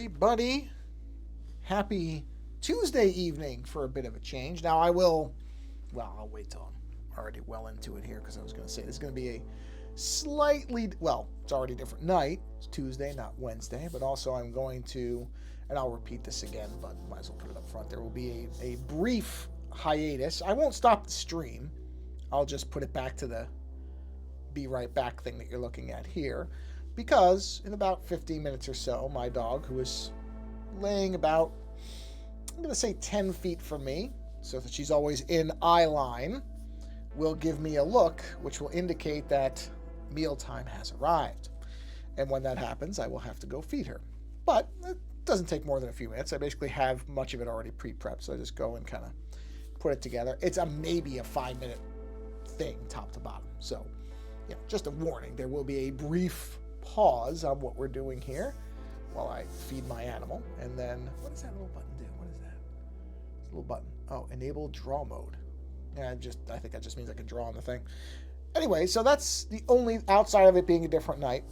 everybody. Happy Tuesday evening for a bit of a change. Now I'll wait till I'm already well into it here because I was going to say this is going to be a slightly, it's already a different night. It's Tuesday, not Wednesday, but also I'm going to, and I'll repeat this again, but might as well put it up front. There will be a brief hiatus. I won't stop the stream. I'll just put it back to the be right back thing that you're looking at here, because in about 15 minutes or so, my dog, who is laying about, I'm going to say 10 feet from me, so that she's always in eye line, will give me a look, which will indicate that mealtime has arrived. And when that happens, I will have to go feed her. But it doesn't take more than a few minutes. I basically have much of it already pre-prepped, so I just go and kind of put it together. It's maybe a 5-minute thing, top to bottom. So, just a warning. There will be a brief pause on what we're doing here while I feed my animal. And then, what does that little button do? What is that? It's a little button. Oh, enable draw mode. Yeah, I think that just means I can draw on the thing. Anyway, so that's the only outside of it being a different night.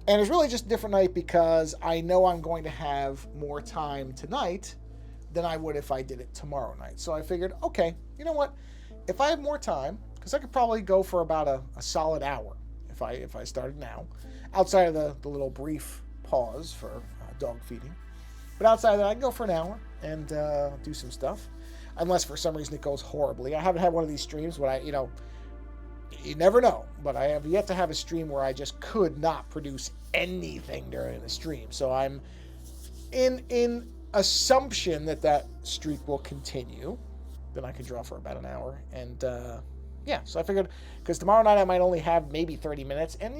And it's really just a different night because I know I'm going to have more time tonight than I would if I did it tomorrow night. So I figured, okay, you know what? If I have more time, because I could probably go for about a solid hour if I started now, outside of the little brief pause for dog feeding. But outside of that, I can go for an hour and do some stuff, unless for some reason it goes horribly. I haven't had one of these streams where you never know, but I have yet to have a stream where I just could not produce anything during the stream. So I'm in assumption that streak will continue. Then I can draw for about an hour. And so I figured, because tomorrow night I might only have maybe 30 minutes. And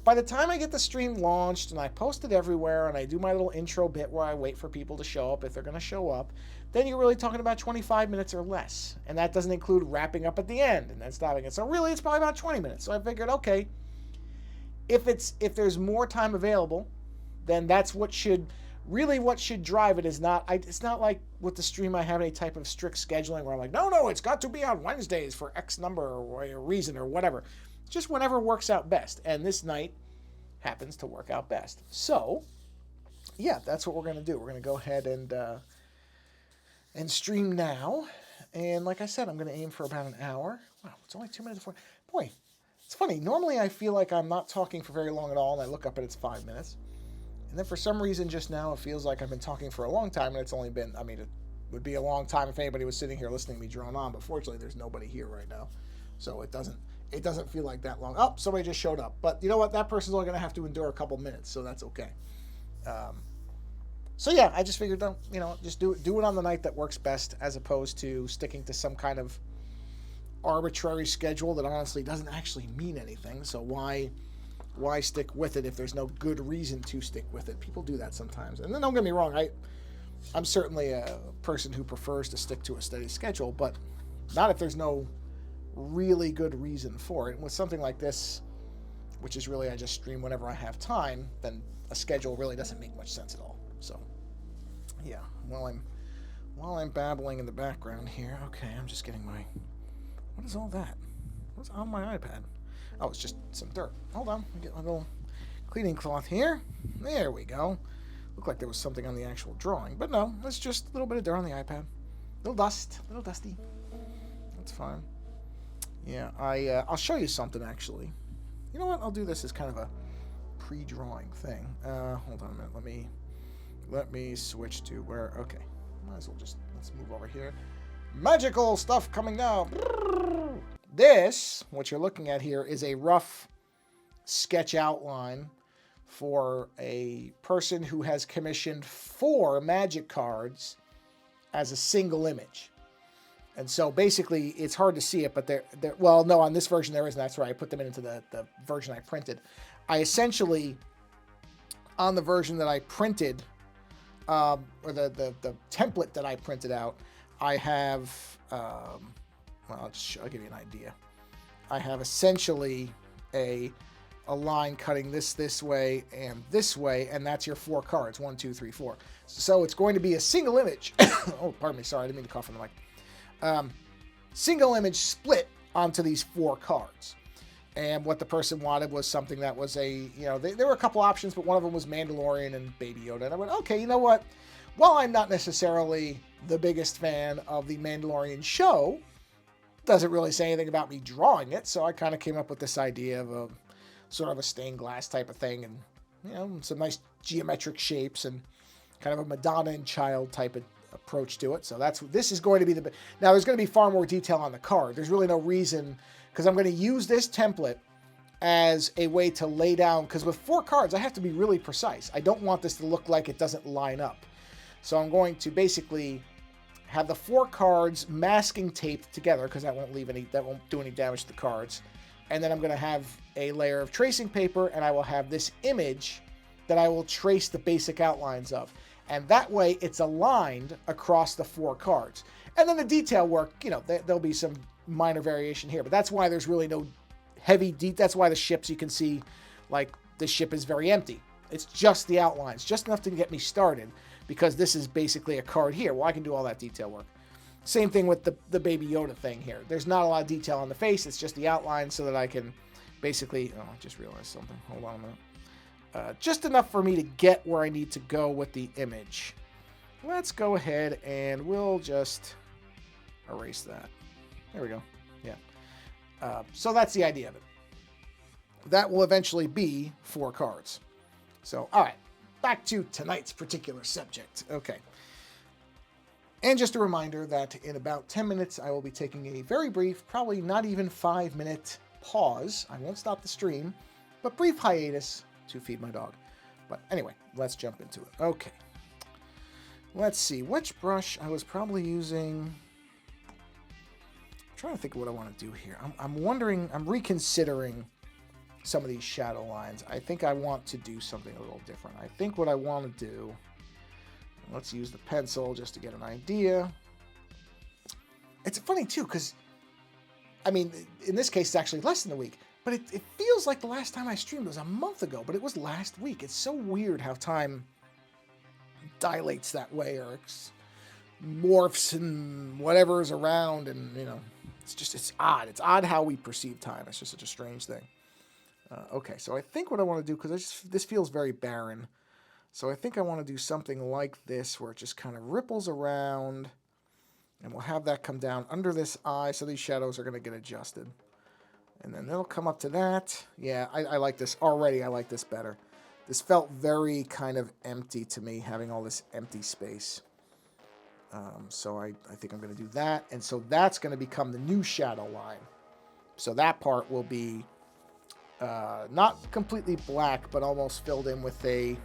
by the time I get the stream launched and I post it everywhere and I do my little intro bit where I wait for people to show up if they're going to show up, then you're really talking about 25 minutes or less. And that doesn't include wrapping up at the end and then stopping it. So really it's probably about 20 minutes. So I figured, okay, if there's more time available, then that's what should drive it. It's not like with the stream I have any type of strict scheduling where I'm like, no, it's got to be on Wednesdays for X number or a reason or whatever. It's just whenever works out best. And this night happens to work out best. So, yeah, that's what we're going to do. We're going to go ahead and stream now. And like I said, I'm going to aim for about an hour. Wow, it's only 2 minutes before. Boy, it's funny. Normally I feel like I'm not talking for very long at all, and I look up and it's 5 minutes. And then for some reason just now it feels like I've been talking for a long time, and it's only been, it would be a long time if anybody was sitting here listening to me drone on, but fortunately there's nobody here right now. So it doesn't feel like that long. Oh, somebody just showed up. But you know what? That person's only going to have to endure a couple minutes, so that's okay. So yeah, I just figured, just do it on the night that works best, as opposed to sticking to some kind of arbitrary schedule that honestly doesn't actually mean anything. So why stick with it if there's no good reason to stick with it? People do that sometimes. And then don't get me wrong, I'm certainly a person who prefers to stick to a steady schedule, but not if there's no really good reason for it. And with something like this, which is really I just stream whenever I have time, then a schedule really doesn't make much sense at all. So yeah, while I'm babbling in the background here, okay, I'm just getting what is all that? What's on my iPad? Oh, it's just some dirt. Hold on. Let me get my little cleaning cloth here. There we go. Looked like there was something on the actual drawing, but no, it's just a little bit of dirt on the iPad. Little dusty. That's fine. Yeah, I'll show you something actually. You know what? I'll do this as kind of a pre-drawing thing. Hold on a minute. Let me switch to where. Okay, might as well let's move over here. Magical stuff coming now. This, what you're looking at here, is a rough sketch outline for a person who has commissioned 4 magic cards as a single image. And so basically, it's hard to see it, but on this version there isn't. That's why I put them into the version I printed. I essentially, on the version that I printed, or the template that I printed out, I have... I'll give you an idea. I have essentially a line cutting this way, and that's your 4 cards. 1, 2, 3, 4. So it's going to be a single image. Oh, pardon me. Sorry, I didn't mean to cough on the mic. Single image split onto these 4 cards. And what the person wanted was something that was there were a couple options, but one of them was Mandalorian and Baby Yoda. And I went, okay, you know what? While I'm not necessarily the biggest fan of the Mandalorian show, doesn't really say anything about me drawing it. So I kind of came up with this idea of a sort of a stained glass type of thing, and some nice geometric shapes and kind of a Madonna and Child type of approach to it. So this is going to be now there's going to be far more detail on the card. There's really no reason, because I'm going to use this template as a way to lay down, because with 4 cards, I have to be really precise. I don't want this to look like it doesn't line up. So I'm going to basically have the 4 cards masking taped together, because that won't do any damage to the cards. And then I'm going to have a layer of tracing paper, and I will have this image that I will trace the basic outlines of. And that way it's aligned across the 4 cards. And then the detail work, there'll be some minor variation here, but that's why there's really no heavy that's why the ships, you can see, like, the ship is very empty. It's just the outlines, just enough to get me started, because this is basically a card here. Well, I can do all that detail work. Same thing with the Baby Yoda thing here. There's not a lot of detail on the face. It's just the outline so that I can basically, I just realized something. Hold on a minute. Just enough for me to get where I need to go with the image. Let's go ahead and we'll just erase that. There we go. Yeah. So that's the idea of it. That will eventually be 4 cards. So, all right. Back to tonight's particular subject. Okay. And just a reminder that in about 10 minutes, I will be taking a very brief, probably not even 5-minute pause. I won't stop the stream, but brief hiatus to feed my dog. But anyway, let's jump into it. Okay. Let's see. Which brush I was probably using. I'm trying to think of what I want to do here. I'm wondering, I'm reconsidering some of these shadow lines. I think I want to do something a little different. I think what I want to do, let's use the pencil just to get an idea. It's funny too, because I mean, in this case, it's actually less than a week, but it feels like the last time I streamed was a month ago, but it was last week. It's so weird how time dilates that way, or morphs and whatever's around, and it's odd. It's odd how we perceive time. It's just such a strange thing. Okay, so I think what I want to do, because this feels very barren, so I think I want to do something like this, where it just kind of ripples around, and we'll have that come down under this eye, so these shadows are going to get adjusted. And then they'll come up to that. Yeah, I like this already. I like this better. This felt very kind of empty to me, having all this empty space. So I think I'm going to do that. And so that's going to become the new shadow line. So that part will be not completely black, but almost filled in with a...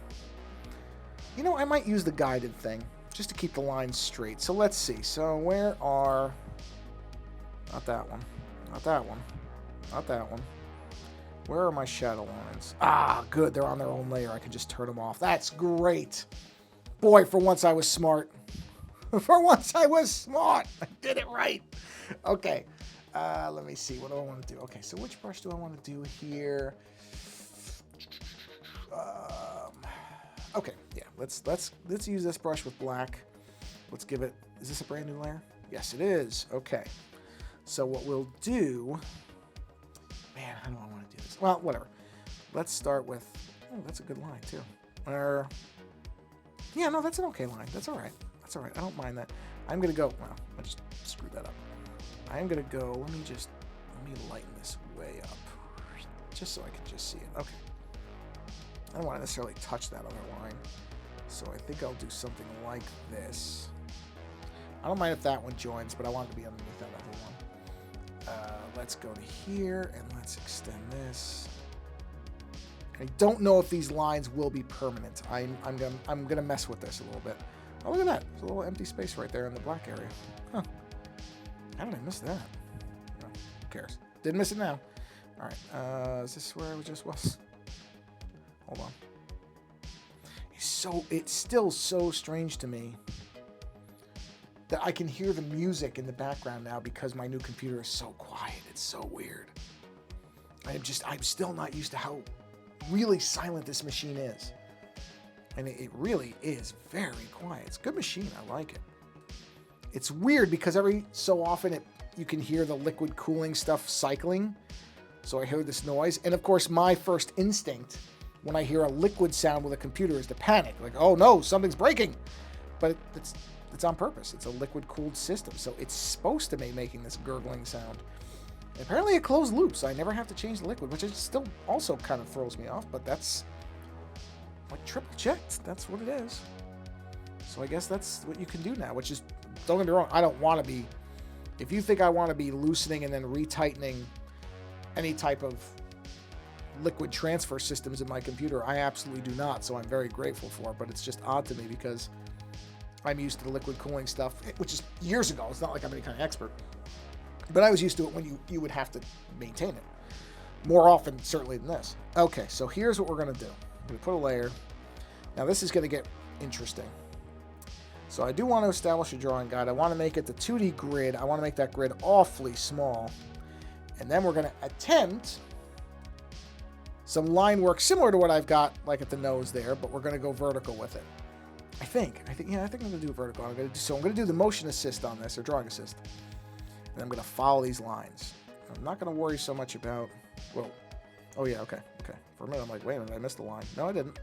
I might use the guided thing, just to keep the lines straight. So let's see. So where are... Not that one. Not that one. Not that one. Where are my shadow lines? Ah, good. They're on their own layer. I can just turn them off. That's great. Boy, for once I was smart. For once I was smart. I did it right. Okay. Let me see. What do I want to do? Okay, so which brush do I want to do here? Okay, yeah. Let's use this brush with black. Let's give it... Is this a brand new layer? Yes, it is. Okay. So what we'll do... Man, how do I want to do this? Well, whatever. Let's start with... Oh, that's a good line, too. Yeah, no, that's an okay line. That's all right. That's all right. I don't mind that. I'm going to go... Well, I just screwed that up. I'm going to go... Let me lighten this way up. Just so I can just see it. Okay. I don't want to necessarily touch that other line. So I think I'll do something like this. I don't mind if that one joins, but I want it to be underneath that other one. Let's go to here, and let's extend this. I don't know if these lines will be permanent. I'm gonna mess with this a little bit. Oh, look at that. There's a little empty space right there in the black area. Huh. How did I miss that? No, who cares? Didn't miss it now. All right. Is this where it just was? Hold on. It's still so strange to me that I can hear the music in the background now because my new computer is so quiet. It's so weird. I'm still not used to how really silent this machine is. And it really is very quiet. It's a good machine. I like it. It's weird because every so often you can hear the liquid cooling stuff cycling. So I heard this noise, and of course my first instinct when I hear a liquid sound with a computer is to panic. Like, oh no, something's breaking. But it's on purpose. It's a liquid-cooled system, so it's supposed to be making this gurgling sound. And apparently it closed loop, so I never have to change the liquid, which is still also kind of throws me off, but that's like triple checked. That's what it is. So I guess that's what you can do now, which is, don't get me wrong, I don't want to be, if you think I want to be loosening and then retightening any type of liquid transfer systems in my computer, I absolutely do not, so I'm very grateful for it, but it's just odd to me because I'm used to the liquid cooling stuff, which is years ago. It's not like I'm any kind of expert, but I was used to it when you would have to maintain it more often, certainly, than this. Okay, so here's what we're going to do. I'm going to put a layer. Now this is going to get interesting. So I do want to establish a drawing guide. I want to make it the 2D grid. I want to make that grid awfully small. And then we're going to attempt some line work similar to what I've got like at the nose there, but we're going to go vertical with it. I think I'm going to do vertical. I'm going to do the motion assist on this, or drawing assist. And I'm going to follow these lines. I'm not going to worry so much about, well, oh yeah, okay. For a minute, I'm like, wait a minute, I missed the line. No, I didn't.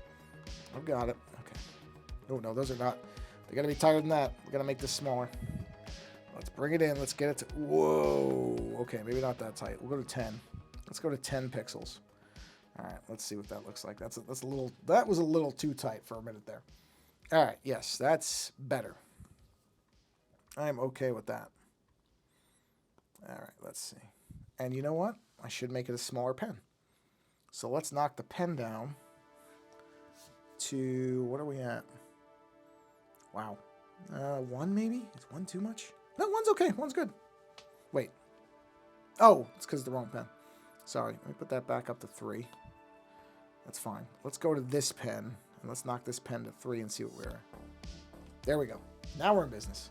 I've got it. Okay. Oh, no, those are not. They got to be tighter than that. We're going to make this smaller. Let's bring it in. Let's get it to, whoa. Okay, maybe not that tight. We'll go to 10. Let's go to 10 pixels. All right, let's see what that looks like. That was a little too tight for a minute there. All right, yes, that's better. I'm okay with that. All right, let's see. And you know what? I should make it a smaller pen. So let's knock the pen down to, what are we at? Wow. 1 maybe? Is 1 too much? No, 1's okay. 1's good. Wait. Oh, it's because of the wrong pen. Sorry. Let me put that back up to 3. That's fine. Let's go to this pen, and let's knock this pen to 3 and see what we're... There we go. Now we're in business.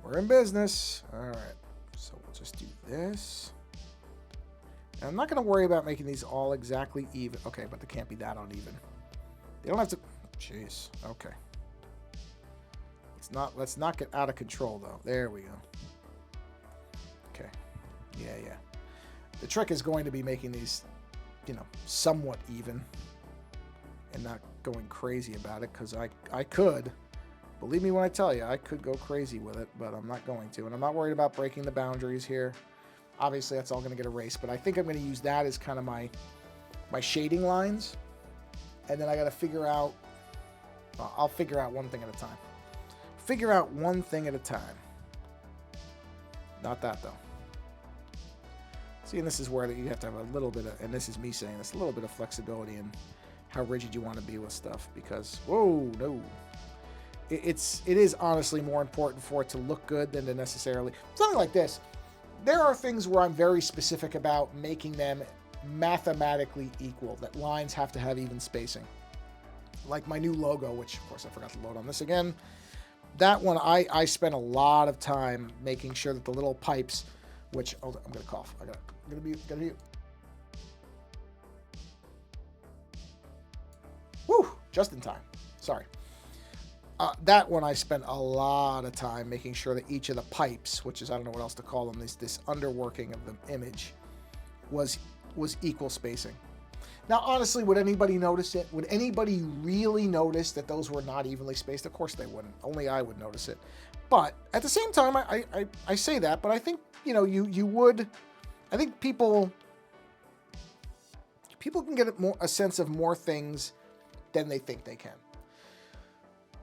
We're in business. All right. So we'll just do this. And I'm not going to worry about making these all exactly even. Okay, but they can't be that uneven. They don't have to... Jeez. Okay. Let's not get out of control, though. There we go. Okay. Yeah. The trick is going to be making these, somewhat even and not going crazy about it, because I could, believe me when I tell you, I could go crazy with it, but I'm not going to. And I'm not worried about breaking the boundaries here. Obviously, that's all going to get erased, but I think I'm going to use that as kind of my shading lines. And then I got to figure out, I'll figure out one thing at a time. Figure out one thing at a time. Not that, though. See, and this is where you have to have a little bit of, and this is me saying this, a little bit of flexibility in how rigid you want to be with stuff, because, whoa, no. It is honestly more important for it to look good than to necessarily, something like this. There are things where I'm very specific about making them mathematically equal, that lines have to have even spacing. Like my new logo, which, of course, I forgot to load on this again. That one, I spent a lot of time making sure that the little pipes, which, oh, I'm going to cough. I'm going to be. Whew, just in time. Sorry. That one, I spent a lot of time making sure that each of the pipes, which is, I don't know what else to call them, this underworking of the image, was equal spacing. Now, honestly, would anybody notice it? Would anybody really notice that those were not evenly spaced? Of course they wouldn't. Only I would notice it. But at the same time, I say that, but I think, you would. I think people can get a sense of more things than they think they can.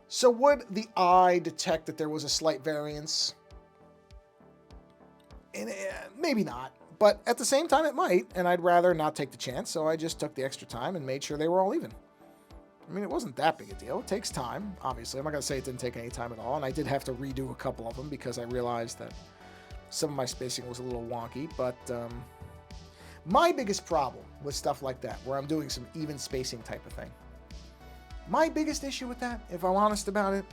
So would the eye detect that there was a slight variance? And maybe not. But at the same time, it might, and I'd rather not take the chance, so I just took the extra time and made sure they were all even. I mean, it wasn't that big a deal. It takes time, obviously. I'm not going to say it didn't take any time at all, and I did have to redo a couple of them because I realized that some of my spacing was a little wonky, but my biggest problem with stuff like that, where I'm doing some even spacing type of thing, my biggest issue with that, if I'm honest about it,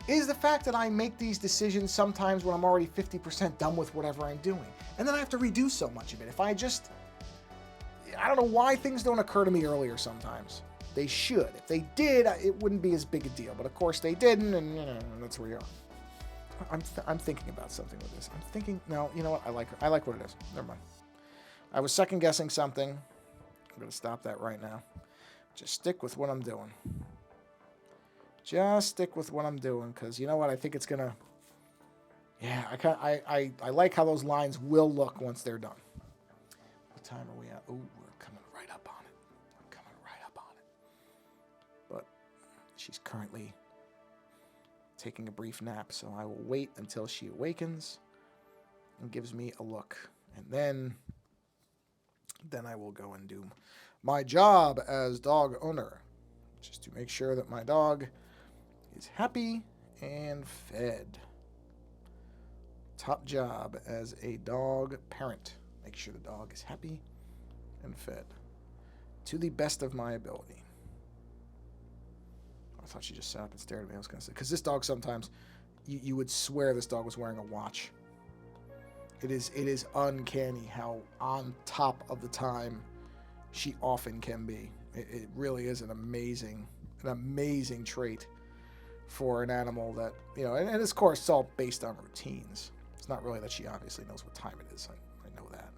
is the fact that I make these decisions sometimes when I'm already 50% done with whatever I'm doing. And then I have to redo so much of it. If I don't know why things don't occur to me earlier sometimes. They should. If they did, it wouldn't be as big a deal. But of course they didn't, and that's where you are. I'm thinking about something with this. I'm thinking, no, you know what? I like what it is. Never mind. I was second guessing something. I'm going to stop that right now. Just stick with what I'm doing. Just stick with what I'm doing, because you know what? I think it's going to... Yeah, I like how those lines will look once they're done. What time are we at? Oh, we're coming right up on it. We're coming right up on it. But she's currently taking a brief nap, so I will wait until she awakens and gives me a look. And then I will go and do my job as dog owner, just to make sure that my dog is happy and fed. Top job as a dog parent. Make sure the dog is happy and fed to the best of my ability. I thought she just sat up and stared at me. I was going to say, because this dog sometimes, you would swear this dog was wearing a watch. It is uncanny how on top of the time she often can be. It really is an amazing trait for an animal that, you know, and of course it's all based on routines. It's not really that she obviously knows what time it is. I know that.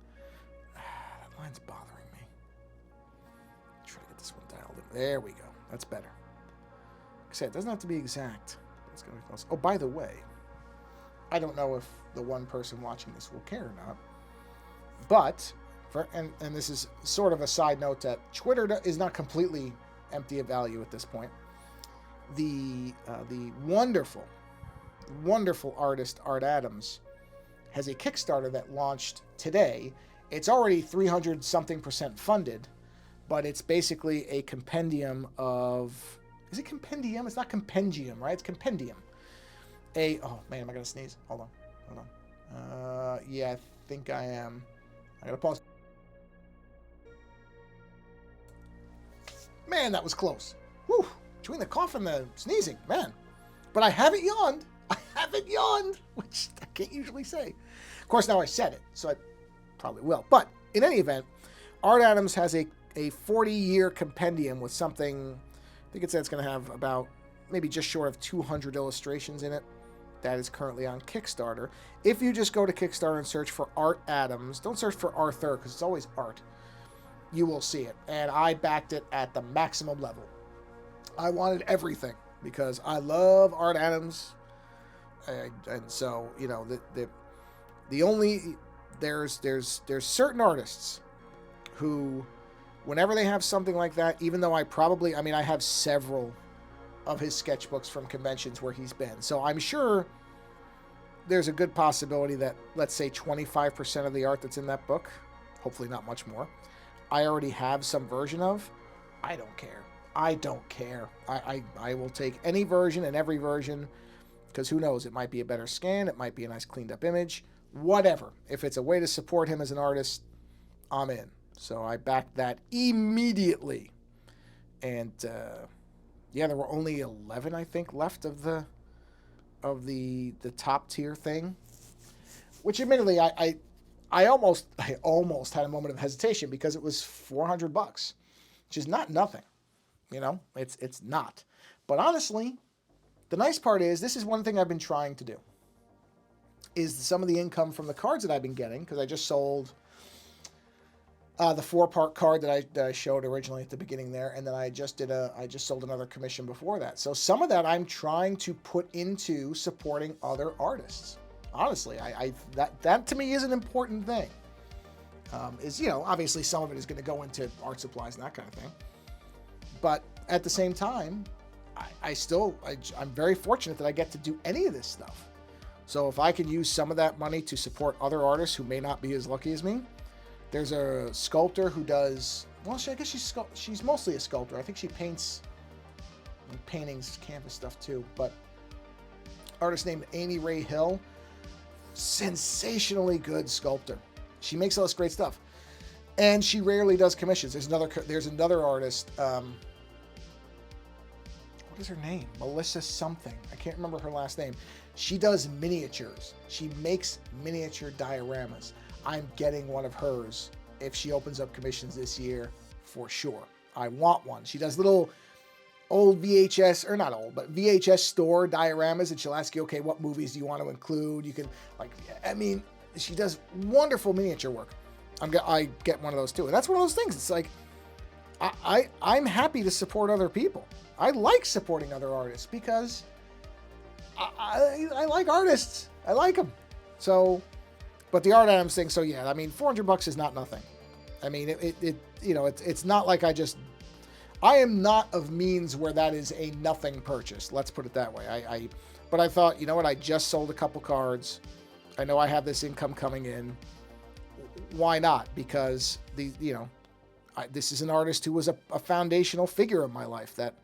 That line's bothering me. Try to get this one dialed in. There we go. That's better. Like I said, it doesn't have to be exact. But it's gonna be close. Oh, by the way, I don't know if the one person watching this will care or not, but and this is sort of a side note that Twitter is not completely empty of value at this point. The wonderful artist Art Adams has a Kickstarter that launched today. It's already 300-something% funded, but it's basically a compendium of... Is it compendium? It's not compendium, right? It's compendium. Oh, man, am I going to sneeze? Hold on. Yeah, I think I am. I got to pause. Man, that was close. Whew. Between the cough and the sneezing, man. But I haven't yawned. Which I can't usually say. Of course, now I said it, so I probably will. But in any event, Art Adams has a 40-year compendium with something, I think it said it's going to have about maybe just short of 200 illustrations in it. That is currently on Kickstarter. If you just go to Kickstarter and search for Art Adams, don't search for Arthur because it's always art, you will see it. And I backed it at the maximum level. I wanted everything because I love Art Adams. And so, you know, the only, there's certain artists who, whenever they have something like that, even though I have several of his sketchbooks from conventions where he's been. So I'm sure there's a good possibility that, let's say 25% of the art that's in that book, hopefully not much more, I already have some version of. I don't care. I will take any version and every version, because who knows, it might be a better scan, it might be a nice cleaned up image, whatever. If it's a way to support him as an artist, I'm in. So I backed that immediately. And yeah, there were only 11, I think, left of the top tier thing, which admittedly I almost had a moment of hesitation because it was $400, which is not nothing. You know, it's not. But honestly, the nice part is, this is one thing I've been trying to do, is some of the income from the cards that I've been getting, because I just sold the 4-part card that I showed originally at the beginning there, and then I just sold another commission before that. So some of that I'm trying to put into supporting other artists. Honestly, that to me is an important thing. You know, obviously some of it is going to go into art supplies and that kind of thing. But at the same time, I'm very fortunate that I get to do any of this stuff. So if I can use some of that money to support other artists who may not be as lucky as me. There's a sculptor who does, well, I guess she's mostly a sculptor. I think she paints paintings, canvas stuff too. But artist named Amy Ray Hill, sensationally good sculptor. She makes all this great stuff, and she rarely does commissions. There's another artist. What is her name? Melissa something. I can't remember her last name. She does miniatures. She makes miniature dioramas. I'm getting one of hers if she opens up commissions this year for sure. I want one. She does little old VHS, or not old, but VHS store dioramas, and she'll ask you, okay, what movies do you want to include? You can, she does wonderful miniature work. I get one of those too. And that's one of those things. It's like, I'm happy to support other people. I like supporting other artists because I like artists. I like them. So, but the Art Adams thing, so yeah, I mean, $400 is not nothing. I mean, it's not like I am not of means where that is a nothing purchase. Let's put it that way. But I thought, you know what? I just sold a couple cards. I know I have this income coming in. Why not? Because this is an artist who was a foundational figure in my life that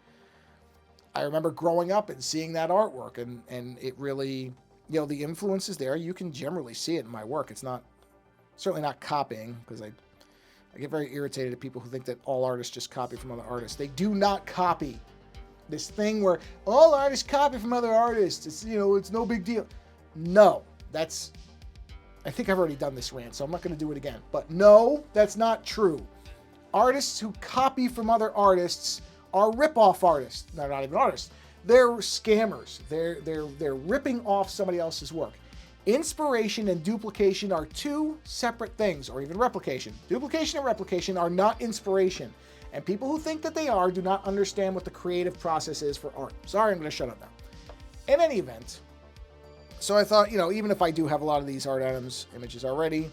I remember growing up and seeing that artwork, and it really, the influence is there. You can generally see it in my work. It's certainly not copying, because I get very irritated at people who think that all artists just copy from other artists. They do not copy. This thing where all artists copy from other artists, it's no big deal. No, I think I've already done this rant, so I'm not going to do it again. But no, that's not true. Artists who copy from other artists are rip-off artists. They're not even artists. They're scammers. They're ripping off somebody else's work. Inspiration and duplication are two separate things, or even replication. Duplication and replication are not inspiration. And people who think that they are do not understand what the creative process is for art. Sorry, I'm going to shut up now. In any event, so I thought, even if I do have a lot of these Art Adams images already,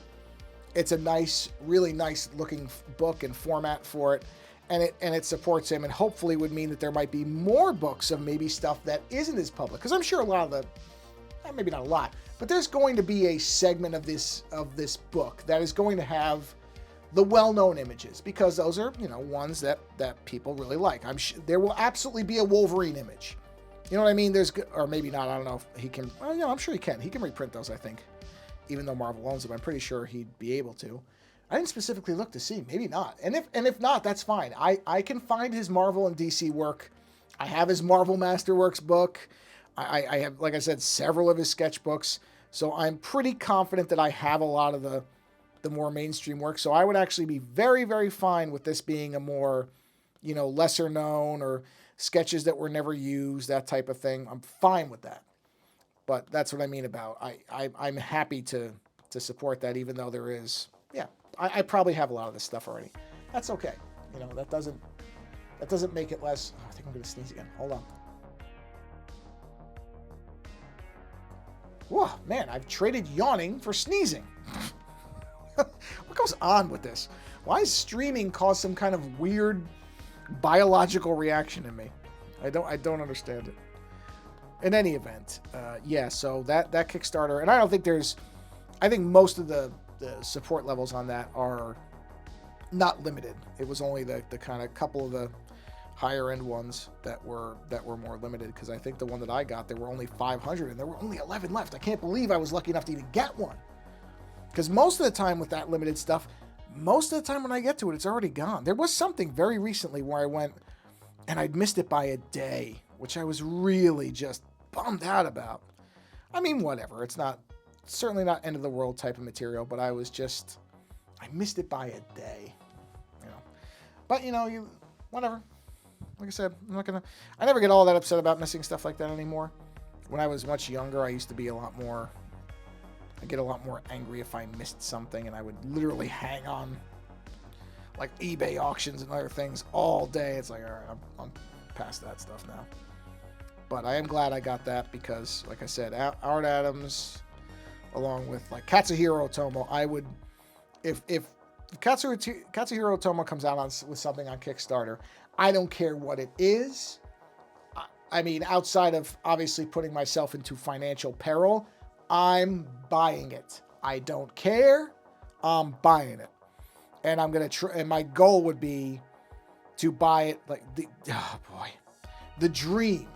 it's a nice, really nice looking book and format for it. And it supports him, and hopefully would mean that there might be more books of maybe stuff that isn't as public. Because I'm sure a lot of maybe not a lot, but there's going to be a segment of this book that is going to have the well-known images, because those are, ones that people really like. I'm sure there will absolutely be a Wolverine image. You know what I mean? Or maybe not. I don't know if he can. Well, I'm sure he can. He can reprint those, I think. Even though Marvel owns them, I'm pretty sure he'd be able to. I didn't specifically look to see. Maybe not. And if not, that's fine. I can find his Marvel and DC work. I have his Marvel Masterworks book. I have, like I said, several of his sketchbooks. So I'm pretty confident that I have a lot of the more mainstream work. So I would actually be very, very fine with this being a more, lesser known, or sketches that were never used, that type of thing. I'm fine with that. But that's what I mean about I'm happy to support that, even though there is, I probably have a lot of this stuff already. That's okay. That doesn't make it less. Oh, I think I'm going to sneeze again. Hold on. Whoa, man, I've traded yawning for sneezing. What goes on with this? Why is streaming cause some kind of weird biological reaction in me? I don't understand it. In any event, so that Kickstarter, and I think most of the support levels on that are not limited. It was only the kind of couple of the higher end ones that were more limited, because I think the one that I got, there were only 500 and there were only 11 left. I can't believe I was lucky enough to even get one, because most of the time with that limited stuff, most of the time when I get to it, it's already gone. There was something very recently where I went and I'd missed it by a day, which I was really just bummed out about. I mean, whatever. It's certainly not end of the world type of material, but I missed it by a day, But whatever. Like I said, I never get all that upset about missing stuff like that anymore. When I was much younger, I used to be I get a lot more angry if I missed something, and I would literally hang on like eBay auctions and other things all day. It's like, all right, I'm past that stuff now. But I am glad I got that, because, like I said, Art Adams, along with like Katsuhiro Otomo, I would, if Katsuhiro Otomo comes out with something on Kickstarter, I don't care what it is. I mean, outside of obviously putting myself into financial peril, I'm buying it. I don't care. I'm buying it. And I'm going to and my goal would be to buy it like the dream.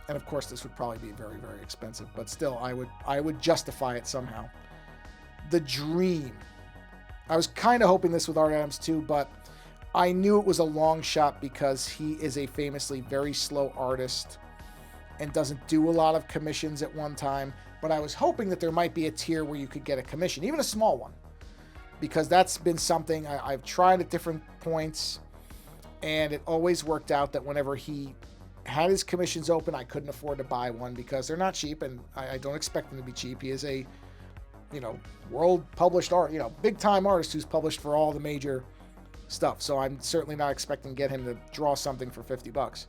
And of course, this would probably be very, very expensive, but still, I would justify it somehow. The dream. I was kind of hoping this with Art Adams too, but I knew it was a long shot, because he is a famously very slow artist and doesn't do a lot of commissions at one time. But I was hoping that there might be a tier where you could get a commission, even a small one, because that's been something I've tried at different points, and it always worked out that whenever he had his commissions open, I couldn't afford to buy one, because they're not cheap, and I don't expect them to be cheap. He is a world published art, big time artist who's published for all the major stuff. So I'm certainly not expecting to get him to draw something for $50.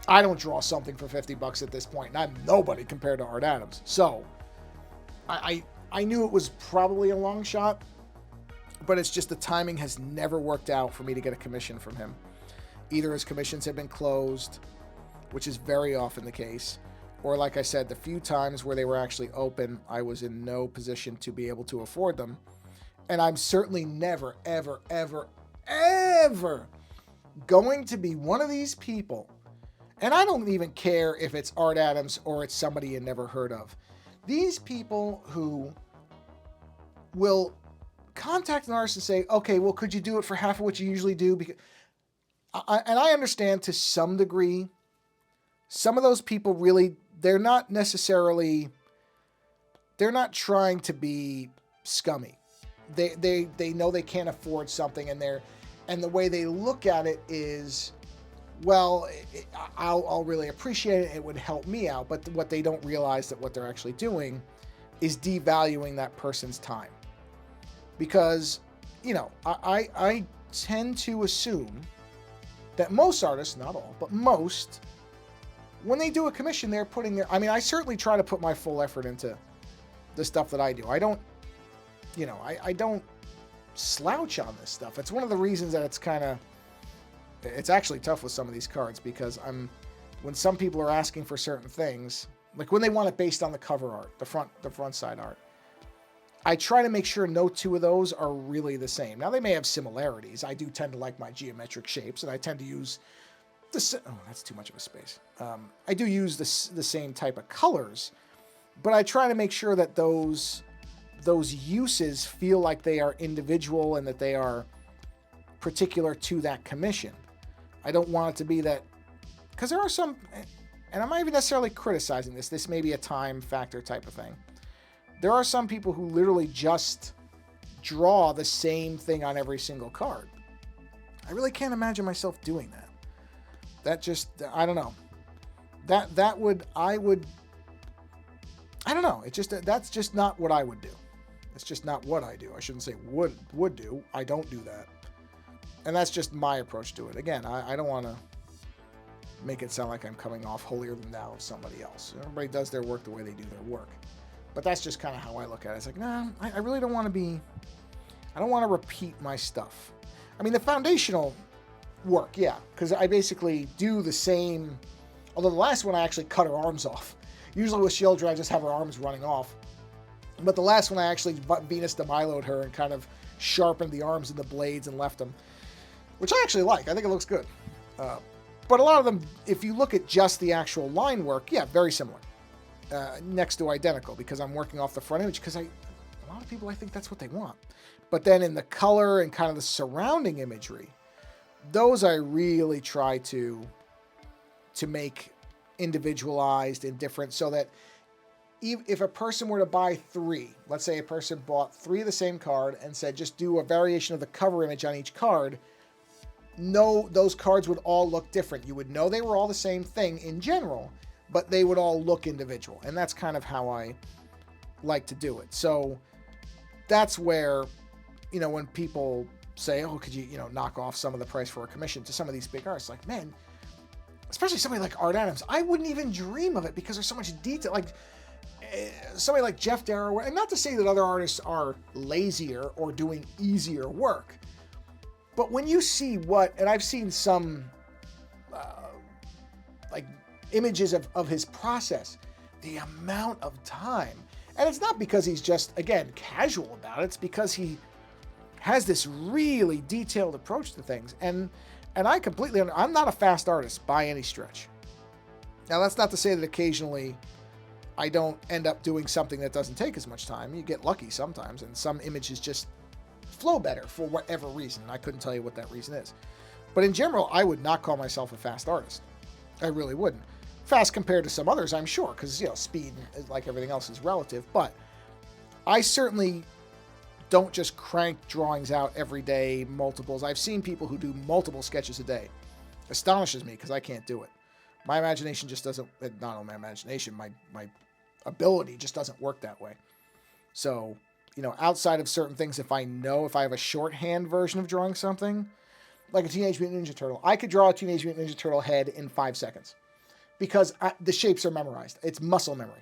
I don't draw something for $50 at this point, and I'm nobody compared to Art Adams. So I knew it was probably a long shot, but it's just the timing has never worked out for me to get a commission from him. Either his commissions have been closed, which is very often the case, or like I said, the few times where they were actually open, I was in no position to be able to afford them. And I'm certainly never, ever, ever, ever going to be one of these people. And I don't even care if it's Art Adams or it's somebody you never heard of. These people who will contact an artist and say, okay, well, could you do it for half of what you usually do? Because I understand to some degree, some of those people really, they're not trying to be scummy. They know they can't afford something, and the way they look at it is, well, I'll really appreciate it. It would help me out. But what they don't realize that what they're actually doing is devaluing that person's time. Because, I tend to assume that most artists, not all, but most, when they do a commission, they're putting their, I certainly try to put my full effort into the stuff that I do. I don't, I don't slouch on this stuff. It's one of the reasons that it's actually tough with some of these cards, because when some people are asking for certain things, like when they want it based on the cover art, the front side art, I try to make sure no two of those are really the same. Now, they may have similarities. I do tend to like my geometric shapes, and I tend to use that's too much of a space. I do use the same type of colors, but I try to make sure that those uses feel like they are individual and that they are particular to that commission. I don't want it to be that, because there are some, and I'm not even necessarily criticizing this. This may be a time factor type of thing. There are some people who literally just draw the same thing on every single card. I really can't imagine myself doing that. That just, I don't know. I don't know. That's just not what I would do. It's just not what I do. I shouldn't say would do. I don't do that. And that's just my approach to it. Again, I don't want to make it sound like I'm coming off holier than thou of somebody else. Everybody does their work the way they do their work. But that's just kind of how I look at it. It's like, nah, I really don't want to I don't want to repeat my stuff. The foundational work, yeah, because I basically do the same, although the last one I actually cut her arms off. Usually with Shieldra, I just have her arms running off. But the last one I actually Venus de Milo'd her and kind of sharpened the arms and the blades and left them, which I actually like. I think it looks good. But a lot of them, if you look at just the actual line work, yeah, very similar. Next to identical, because I'm working off the front image, because a lot of people, I think that's what they want. But then in the color and kind of the surrounding imagery, those I really try to make individualized and different, so that if a person were to buy three, let's say a person bought three of the same card and said just do a variation of the cover image on each card, no, those cards would all look different. You would know they were all the same thing in general, but they would all look individual. And that's kind of how I like to do it. So that's where, when people say, oh, could you, knock off some of the price for a commission to some of these big artists, like, man, especially somebody like Art Adams, I wouldn't even dream of it because there's so much detail. Like somebody like Jeff Darrow, and not to say that other artists are lazier or doing easier work, but when you see and I've seen some images of his process, the amount of time, and it's not because he's just, again, casual about it, it's because he has this really detailed approach to things, and I completely, I'm not a fast artist by any stretch. Now, that's not to say that occasionally I don't end up doing something that doesn't take as much time. You get lucky sometimes, and some images just flow better for whatever reason. I couldn't tell you what that reason is. But in general, I would not call myself a fast artist. I really wouldn't. Fast compared to some others, I'm sure, because, speed, like everything else, is relative. But I certainly don't just crank drawings out every day, multiples. I've seen people who do multiple sketches a day. Astonishes me because I can't do it. My imagination just doesn't, not only my imagination, my ability just doesn't work that way. So, outside of certain things, if I have a shorthand version of drawing something, like a Teenage Mutant Ninja Turtle, I could draw a Teenage Mutant Ninja Turtle head in 5 seconds because the shapes are memorized. It's muscle memory.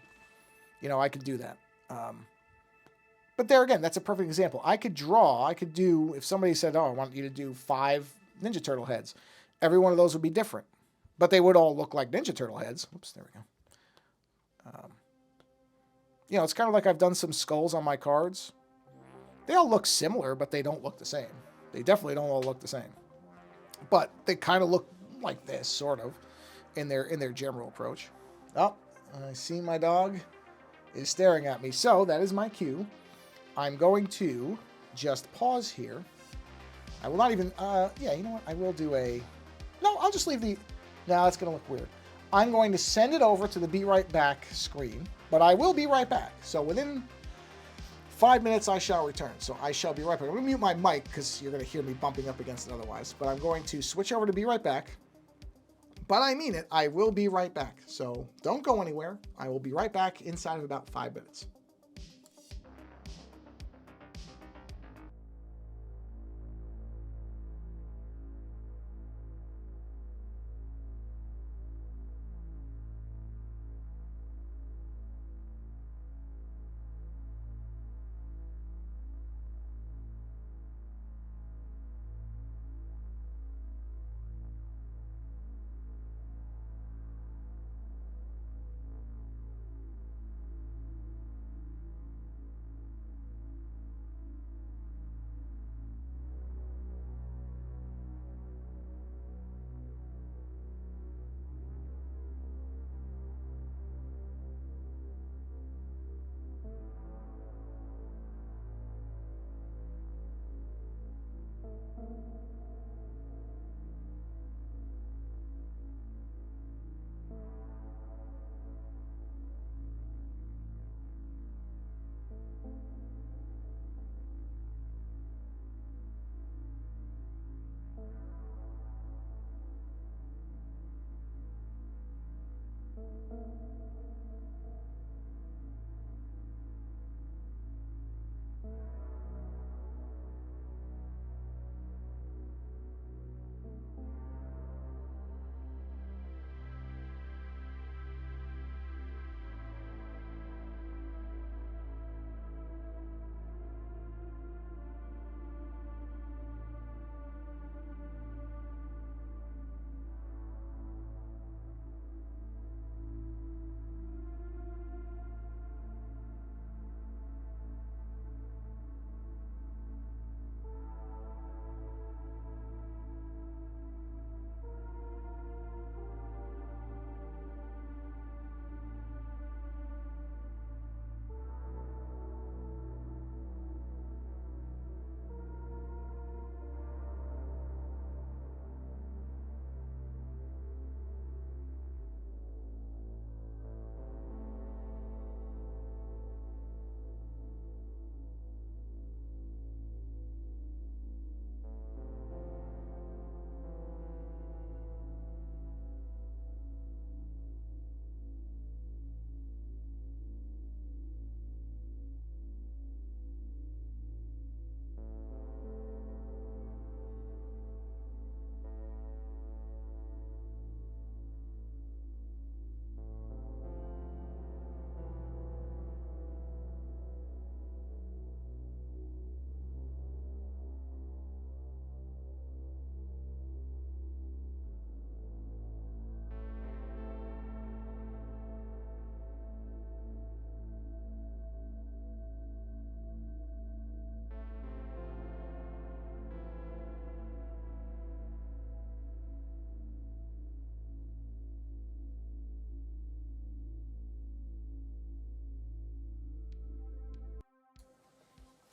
I could do that. But there again, that's a perfect example. I could do, if somebody said, oh, I want you to do 5 Ninja Turtle heads, every one of those would be different. But they would all look like Ninja Turtle heads. Oops, there we go. It's kind of like I've done some skulls on my cards. They all look similar, but they don't look the same. They definitely don't all look the same. But they kind of look like this, sort of, in their general approach. Oh, I see my dog is staring at me. So that is my cue. I'm going to just pause here. I will not even, yeah, you know what? I will do no, I'll just leave no, that's going to look weird. I'm going to send it over to the Be Right Back screen, but I will be right back. So within 5 minutes, I shall return. So I shall be right back. I'm going to mute my mic because you're going to hear me bumping up against it otherwise. But I'm going to switch over to Be Right Back. But I mean it. I will be right back. So don't go anywhere. I will be right back inside of about 5 minutes.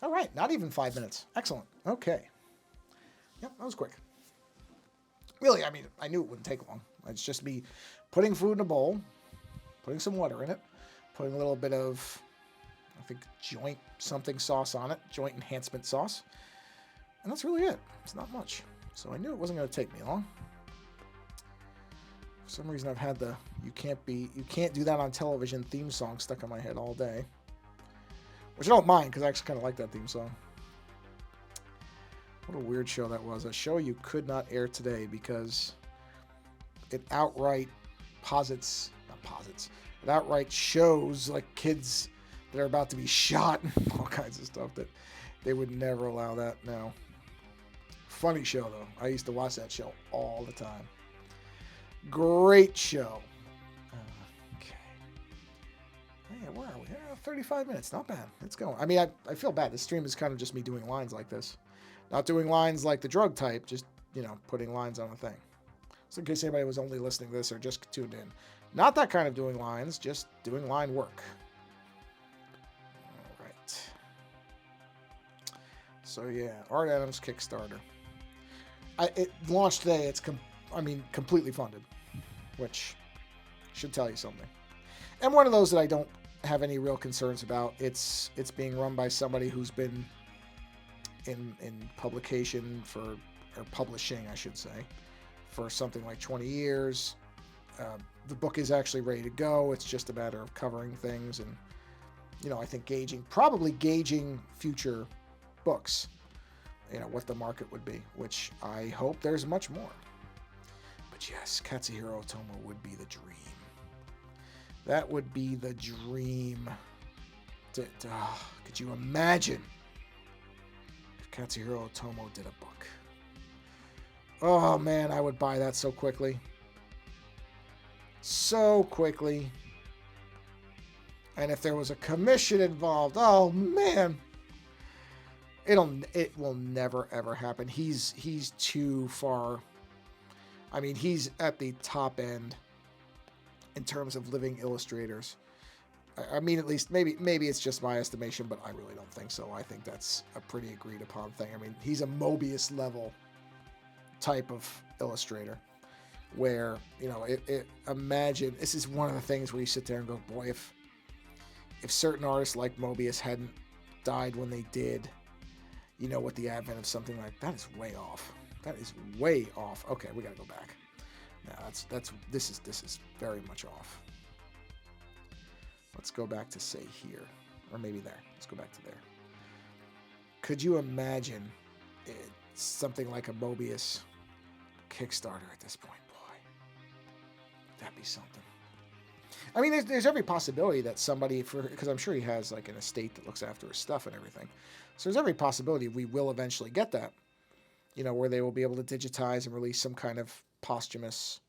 All right, not even 5 minutes. Excellent. Okay. Yep, that was quick. Really, I mean, I knew it wouldn't take long. It's just me putting food in a bowl, putting some water in it, putting a little bit of, I think, joint something sauce on it, joint enhancement sauce. And that's really it. It's not much. So I knew it wasn't going to take me long. For some reason, I've had the you can't do that on television theme song stuck in my head all day. which I don't mind because I actually kind of like that theme song. What a weird show that was. A show you could not air today because it outright it outright shows like kids that are about to be shot and all kinds of stuff that they would never allow that now. Funny show though. I used to watch that show all the time. Great show. Okay. Yeah, where are we? 35 minutes. Not bad. It's going. I mean, I feel bad. This stream is kind of just me doing lines like this. Not doing lines like the drug type, just, putting lines on a thing. So in case anybody was only listening to this or just tuned in. Not that kind of doing lines, just doing line work. All right. So yeah, Art Adams Kickstarter. It launched today. It's completely funded, which should tell you something. And one of those that I don't have any real concerns about. It's being run by somebody who's been in publication or publishing, I should say, for something like 20 years. The book is actually ready to go. It's just a matter of covering things and, I think probably gauging future books, what the market would be, which I hope there's much more. But yes, Katsuhiro Otomo would be the dream. That would be the dream. Could you imagine if Katsuhiro Otomo did a book? Oh man, I would buy that so quickly. So quickly. And if there was a commission involved, oh man. It will never ever happen. He's too far. I mean, he's at the top end in terms of living illustrators. I mean, at least maybe it's just my estimation, but I really don't think so. I think that's a pretty agreed upon thing. I mean, he's a Mobius level type of illustrator where, imagine, this is one of the things where you sit there and go, boy, if certain artists like Mobius hadn't died when they did, with the advent of something like that is way off. That is way off. Okay, we gotta go back. No, this is very much off. Let's go back to say here, or maybe there. Let's go back to there. Could you imagine something like a Mobius Kickstarter at this point? Boy, that'd be something. I mean, there's every possibility that somebody, because I'm sure he has like an estate that looks after his stuff and everything. So there's every possibility we will eventually get that, where they will be able to digitize and release some kind of posthumous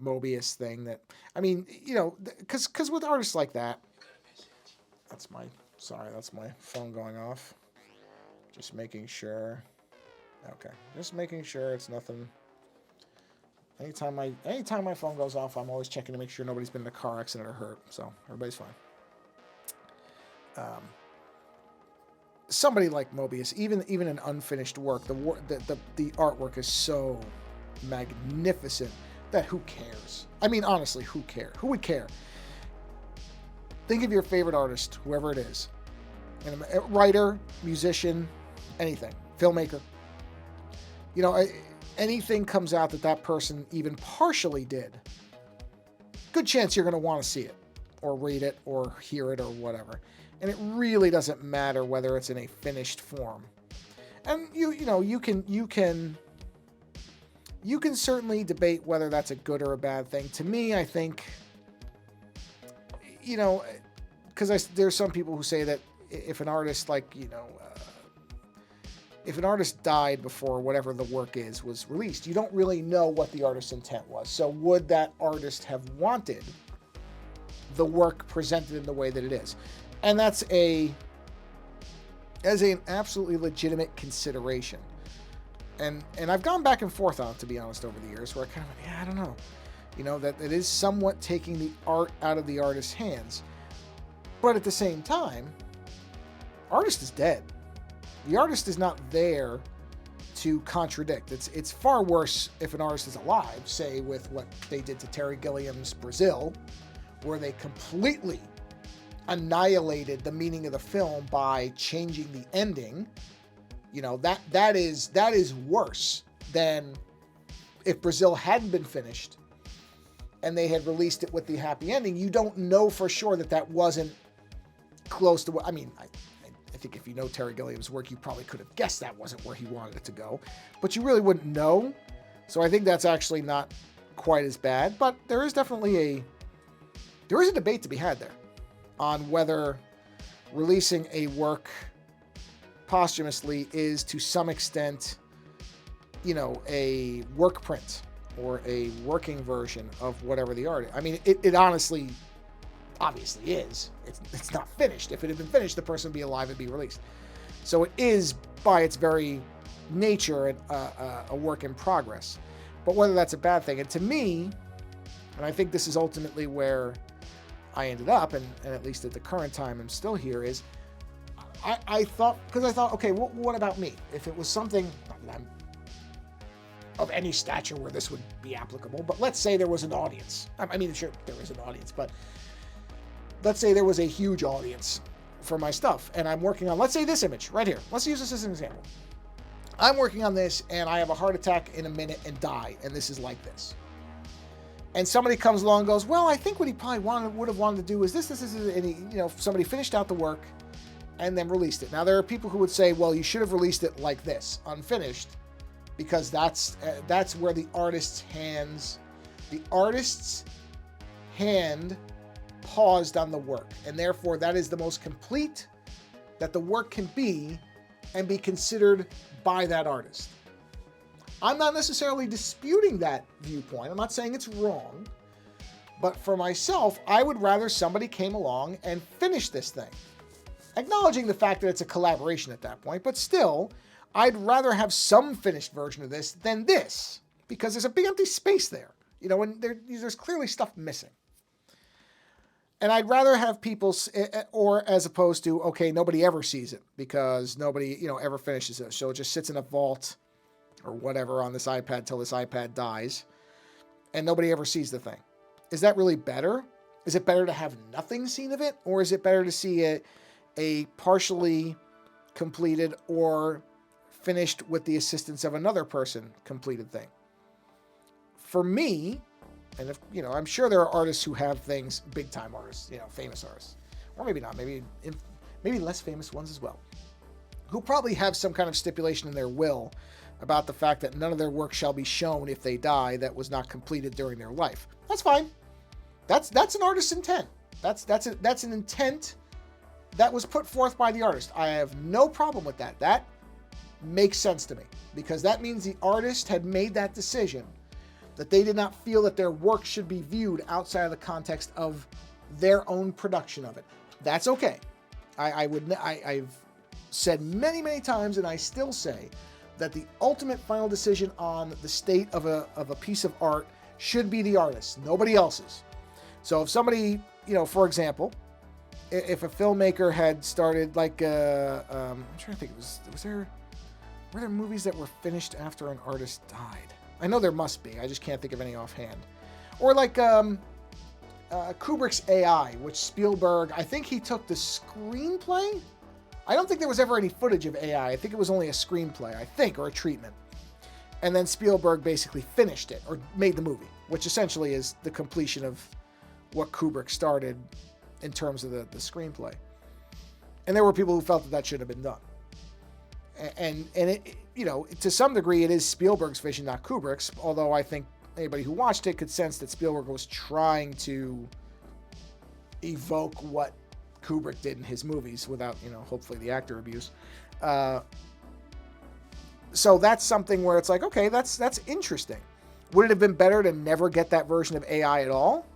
Mobius thing that, I mean, because with artists like that, that's my phone going off. Just making sure. Okay, just making sure it's nothing. Anytime my phone goes off, I'm always checking to make sure nobody's been in a car accident or hurt. So everybody's fine. Somebody like Mobius, even an unfinished work, the artwork is so magnificent that who cares? I mean, honestly, who cares? Who would care? Think of your favorite artist, whoever it is, a writer, musician, anything, filmmaker. Anything comes out that person even partially did, good chance you're going to want to see it or read it or hear it or whatever. And it really doesn't matter whether it's in a finished form. And you can certainly debate whether that's a good or a bad thing. To me, I think, because there's some people who say that if an artist if an artist died before whatever the work was released, you don't really know what the artist's intent was. So would that artist have wanted the work presented in the way that it is? And that's an absolutely legitimate consideration. And I've gone back and forth on it, to be honest, over the years, where I kind of, I don't know. That it is somewhat taking the art out of the artist's hands. But at the same time, artist is dead. The artist is not there to contradict. It's far worse if an artist is alive, say with what they did to Terry Gilliam's Brazil, where they completely annihilated the meaning of the film by changing the ending. That is worse than if Brazil hadn't been finished and they had released it with the happy ending. You don't know for sure that wasn't close to what, think if you know Terry Gilliam's work, you probably could have guessed that wasn't where he wanted it to go, but you really wouldn't know. So I think that's actually not quite as bad, but there is definitely a debate to be had there on whether releasing a work posthumously is to some extent, a work print or a working version of whatever the art is. I mean, it honestly, obviously is. It's not finished. If it had been finished, the person would be alive and be released. So it is, by its very nature, a work in progress. But whether that's a bad thing, and to me, and I think this is ultimately where I ended up, and at least at the current time I'm still here, is I thought, okay, what about me? If it was something, not that I'm of any stature where this would be applicable, but let's say there was an audience. I mean, sure, there is an audience, but let's say there was a huge audience for my stuff, and I'm working on, let's say this image right here. Let's use this as an example. I'm working on this, and I have a heart attack in a minute and die, and this is like this. And somebody comes along and goes, well, I think what he probably would have wanted to do is this, and he, somebody finished out the work and then released it. Now, there are people who would say, well, you should have released it like this, unfinished, because that's where the artist's hand paused on the work, and therefore that is the most complete that the work can be and be considered by that artist. I'm not necessarily disputing that viewpoint. I'm not saying it's wrong, but for myself, I would rather somebody came along and finished this thing, acknowledging the fact that it's a collaboration at that point, but still, I'd rather have some finished version of this than this, because there's a big empty space there, and there's clearly stuff missing. And I'd rather have people, or as opposed to, okay, nobody ever sees it because nobody, ever finishes it. So it just sits in a vault or whatever on this iPad till this iPad dies and nobody ever sees the thing. Is that really better? Is it better to have nothing seen of it? Or is it better to see a partially completed or finished with the assistance of another person completed thing? For me, and if, I'm sure there are artists who have things, big time artists, famous artists, or maybe not, maybe less famous ones as well, who probably have some kind of stipulation in their will about the fact that none of their work shall be shown if they die that was not completed during their life. That's fine. That's an artist's intent. That's an intent that was put forth by the artist. I have no problem with that. That makes sense to me because that means the artist had made that decision that they did not feel that their work should be viewed outside of the context of their own production of it. That's okay. I've said many, many times, and I still say, that the ultimate final decision on the state of a piece of art should be the artist's, nobody else's. So if somebody, for example, if a filmmaker had started I'm trying to think, were there movies that were finished after an artist died? I know there must be. I just can't think of any offhand. Or like Kubrick's AI, which Spielberg, I think he took the screenplay. I don't think there was ever any footage of AI. I think it was only a screenplay, or a treatment. And then Spielberg basically finished it, or made the movie, which essentially is the completion of what Kubrick started in terms of the screenplay. And there were people who felt that shouldn't have been done. And it, to some degree, it is Spielberg's vision, not Kubrick's, although I think anybody who watched it could sense that Spielberg was trying to evoke what Kubrick did in his movies without, hopefully the actor abuse. So that's something where it's like, okay, that's interesting. Would it have been better to never get that version of AI at all?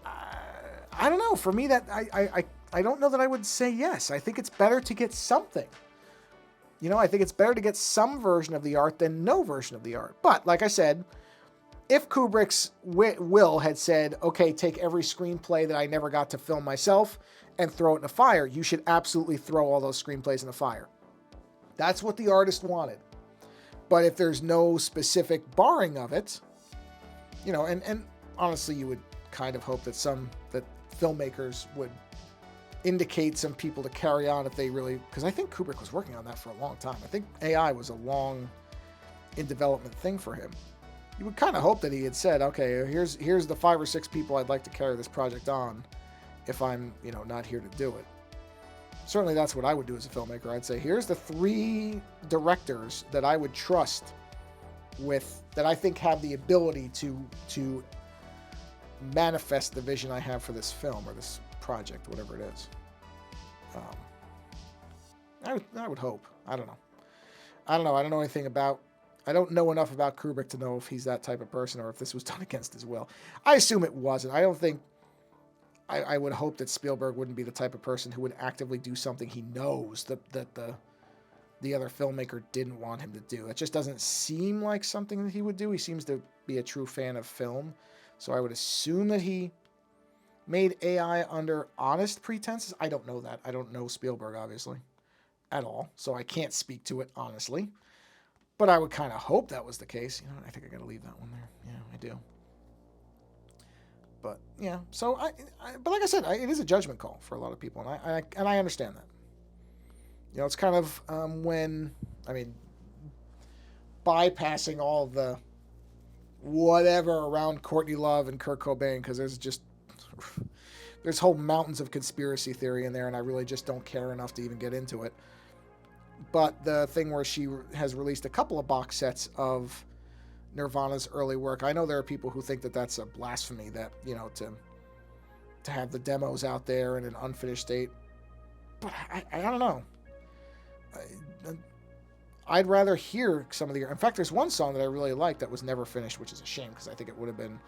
I don't know. For me, that I don't know that I would say yes. I think it's better to get something. I think it's better to get some version of the art than no version of the art. But like I said, if Kubrick's will had said, okay, take every screenplay that I never got to film myself and throw it in a fire, you should absolutely throw all those screenplays in the fire. That's what the artist wanted. But if there's no specific barring of it, and honestly, you would kind of hope that filmmakers would indicate some people to carry on if they really, because I think Kubrick was working on that for a long time. I think AI was a long in development thing for him. You would kind of hope that he had said, okay, here's the 5 or 6 people I'd like to carry this project on if I'm, not here to do it. certainly that's what I would do as a filmmaker. I'd say, here's the 3 directors that I would trust with, that I think have the ability to manifest the vision I have for this film or this project, whatever it is. I would hope. I don't know. I don't know anything about. I don't know enough about Kubrick to know if he's that type of person or if this was done against his will. I assume it wasn't. I don't think. I would hope that Spielberg wouldn't be the type of person who would actively do something he knows that the other filmmaker didn't want him to do. It just doesn't seem like something that he would do. He seems to be a true fan of film, so I would assume that he made AI under honest pretenses. I don't know that. I don't know Spielberg, obviously, at all, so I can't speak to it honestly. But I would kind of hope that was the case. I think I got to leave that one there. Yeah, I do. But yeah, so but like I said, it is a judgment call for a lot of people, and I understand that. It's kind of bypassing all the whatever around Courtney Love and Kurt Cobain, because there's whole mountains of conspiracy theory in there, and I really just don't care enough to even get into it. But the thing where she has released a couple of box sets of Nirvana's early work, I know there are people who think that that's a blasphemy, that, to have the demos out there in an unfinished state. But I don't know. I'd rather hear some of the... In fact, there's one song that I really like that was never finished, which is a shame, because I think it would have been,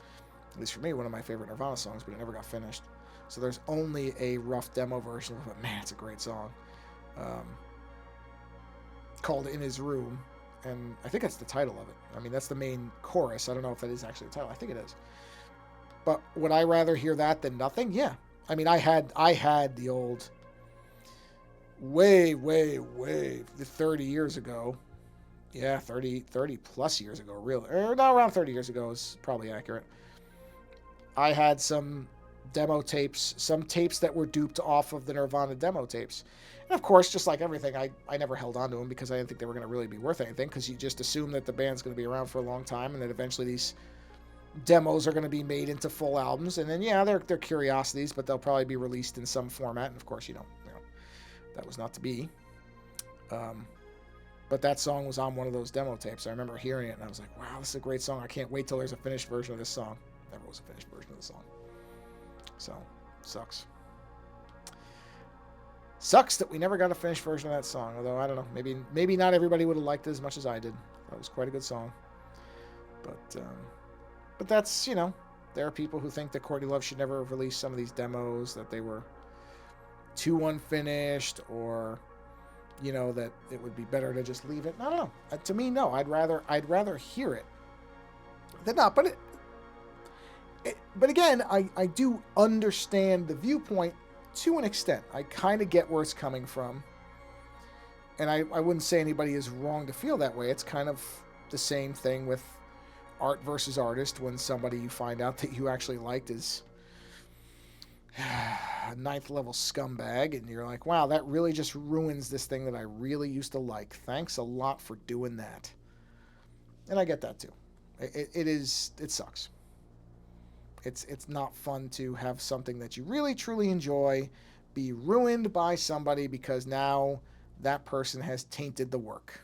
at least for me, one of my favorite Nirvana songs, but it never got finished. So there's only a rough demo version of it. Man, it's a great song. Called In His Room, and I think that's the title of it. That's the main chorus. I don't know if that is actually the title. I think it is. But would I rather hear that than nothing? Yeah. I had the old way 30 years ago. Yeah, 30 plus years ago, really. Or not, around 30 years ago is probably accurate. I had some demo tapes, some tapes that were duped off of the Nirvana demo tapes. And of course, just like everything, I never held on to them because I didn't think they were going to really be worth anything, because you just assume that the band's going to be around for a long time and that eventually these demos are going to be made into full albums. And then, yeah, they're curiosities, but they'll probably be released in some format. And of course, that was not to be. But that song was on one of those demo tapes. I remember hearing it and I was like, wow, this is a great song. I can't wait till there's a finished version of this song. Never was a finished version of the song. So, sucks. Sucks that we never got a finished version of that song. Although, I don't know, maybe not everybody would have liked it as much as I did. That was quite a good song. But that's, there are people who think that Courtney Love should never have released some of these demos, that they were too unfinished, or, that it would be better to just leave it. I don't know. To me, no. I'd rather hear it than not. But but again, I do understand the viewpoint to an extent. I kind of get where it's coming from. And I wouldn't say anybody is wrong to feel that way. It's kind of the same thing with art versus artist, when somebody you find out that you actually liked is a 9th level scumbag, and you're like, wow, that really just ruins this thing that I really used to like. Thanks a lot for doing that. And I get that too. It sucks. It's not fun to have something that you really truly enjoy be ruined by somebody because now that person has tainted the work.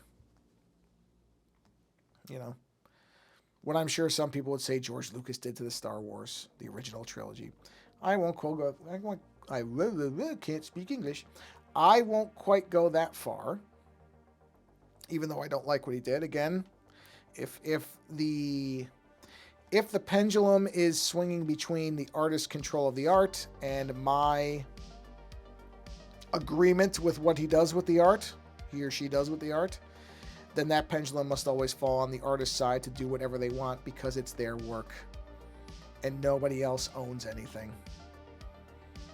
What I'm sure some people would say George Lucas did to the Star Wars, the original trilogy. I can't speak English. I won't quite go that far, even though I don't like what he did. Again, if the pendulum is swinging between the artist's control of the art and my agreement with what he does with the art, he or she does with the art, then that pendulum must always fall on the artist's side to do whatever they want because it's their work and nobody else owns anything.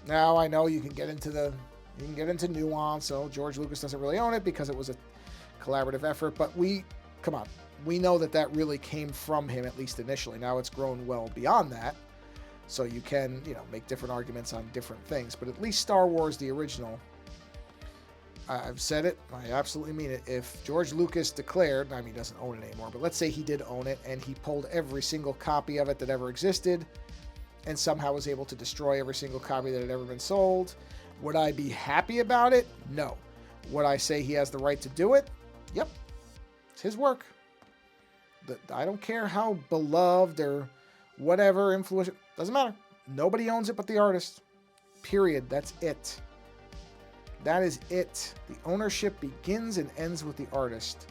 Now, I know you can get into nuance. So George Lucas doesn't really own it because it was a collaborative effort, but come on. We know that really came from him, at least initially. Now it's grown well beyond that. So you can, make different arguments on different things. But at least Star Wars, the original, I've said it, I absolutely mean it. If George Lucas declared, he doesn't own it anymore, but let's say he did own it and he pulled every single copy of it that ever existed and somehow was able to destroy every single copy that had ever been sold. Would I be happy about it? No. Would I say he has the right to do it? Yep. It's his work. I don't care how beloved or whatever influential. Doesn't matter. Nobody owns it but the artist. Period. That's it. That is it. The ownership begins and ends with the artist.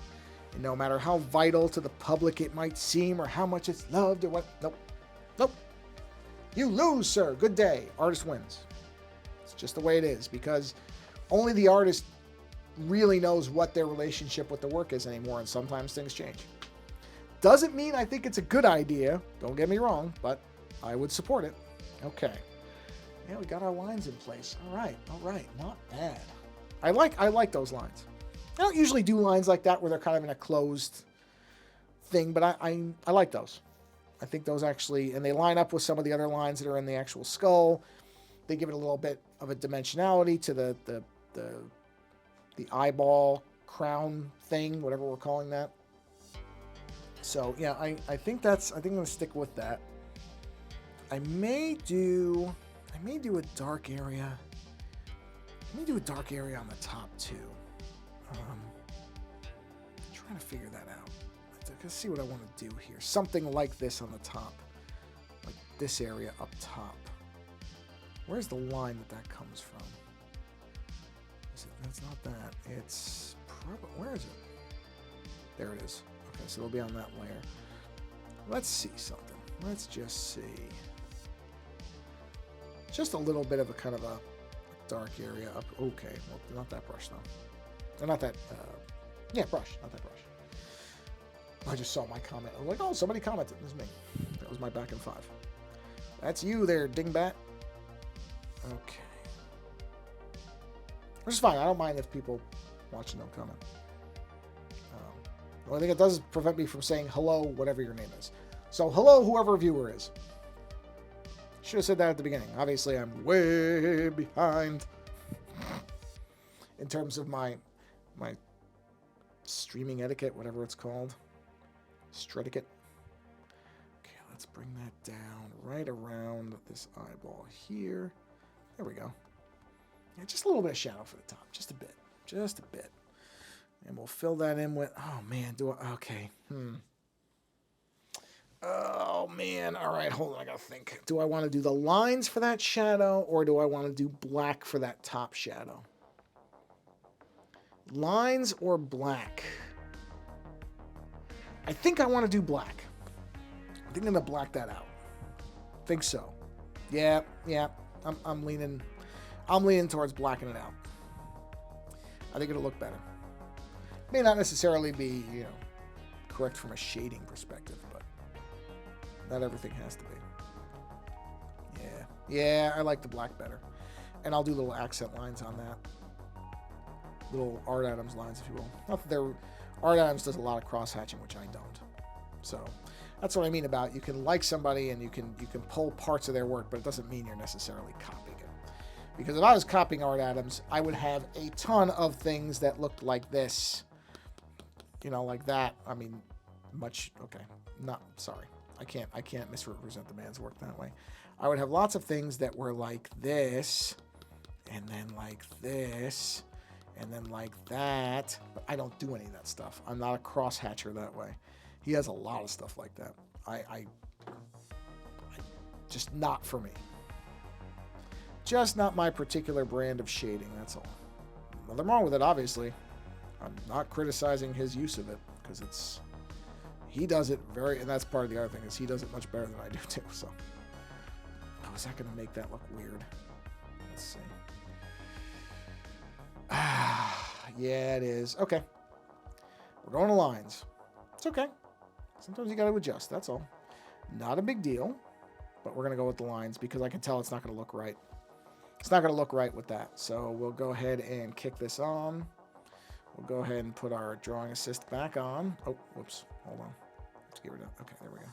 And no matter how vital to the public it might seem or how much it's loved or what. Nope. Nope. You lose, sir. Good day. Artist wins. It's just the way it is, because only the artist really knows what their relationship with the work is anymore, and sometimes things change. Doesn't mean I think it's a good idea. Don't get me wrong, but I would support it. Okay. Yeah, we got our lines in place. All right. Not bad. I like those lines. I don't usually do lines like that where they're kind of in a closed thing, but I like those. I think those actually, and they line up with some of the other lines that are in the actual skull. They give it a little bit of a dimensionality to the eyeball crown thing, whatever we're calling that. So yeah, I think I'm gonna stick with that. I may do a dark area. Let me do a dark area on the top too. Trying to figure that out. Let's see what I want to do here. Something like this on the top, like this area up top. Where's the line that comes from? That's not that. It's probably, where is it? There it is. Okay, so it'll be on that layer. Let's see something. Let's just see. Just a little bit of a kind of a dark area up. Okay, well, not that brush though. Or not that. Yeah, brush. Not that brush. I just saw my comment. I was like, oh, somebody commented. It was me. That was my back in 5. That's you there, dingbat. Okay. Which is fine. I don't mind if people watching don't comment. The only thing it does is prevent me from saying hello, whatever your name is. So, hello, whoever viewer is. Should have said that at the beginning. Obviously, I'm way behind in terms of my streaming etiquette, whatever it's called. Stretiquette. Okay, let's bring that down right around this eyeball here. There we go. Yeah, just a little bit of shadow for the top. Just a bit. Just a bit. And we'll fill that in with... Oh, man. Okay. Oh, man. All right. Hold on. I got to think. Do I want to do the lines for that shadow, or do I want to do black for that top shadow? Lines or black? I think I want to do black. I think I'm going to black that out. Think so. Yeah. I'm leaning towards blacking it out. I think it'll look better. May not necessarily be, correct from a shading perspective, but not everything has to be. Yeah, I like the black better. And I'll do little accent lines on that. Little Art Adams lines, if you will. Not that they're... Art Adams does a lot of cross-hatching, which I don't. So that's what I mean about you can like somebody and you can pull parts of their work, but it doesn't mean you're necessarily copying it. Because if I was copying Art Adams, I would have a ton of things that looked like this. Like that. I mean, okay. Not, sorry. I can't misrepresent the man's work that way. I would have lots of things that were like this, and then like this, and then like that, but I don't do any of that stuff. I'm not a cross-hatcher that way. He has a lot of stuff like that. I just not for me. Just not my particular brand of shading, that's all. Nothing wrong with it, obviously. I'm not criticizing his use of it, because he does it and that's part of the other thing, is he does it much better than I do too, so. Oh, is that going to make that look weird? Let's see. Yeah, it is. Okay. We're going to lines. It's okay. Sometimes you got to adjust. That's all. Not a big deal. But we're going to go with the lines because I can tell it's not going to look right. It's not going to look right with that. So we'll go ahead and kick this on. We'll go ahead and put our drawing assist back on. Oh, whoops. Hold on. Let's get rid of it. Okay, there we go.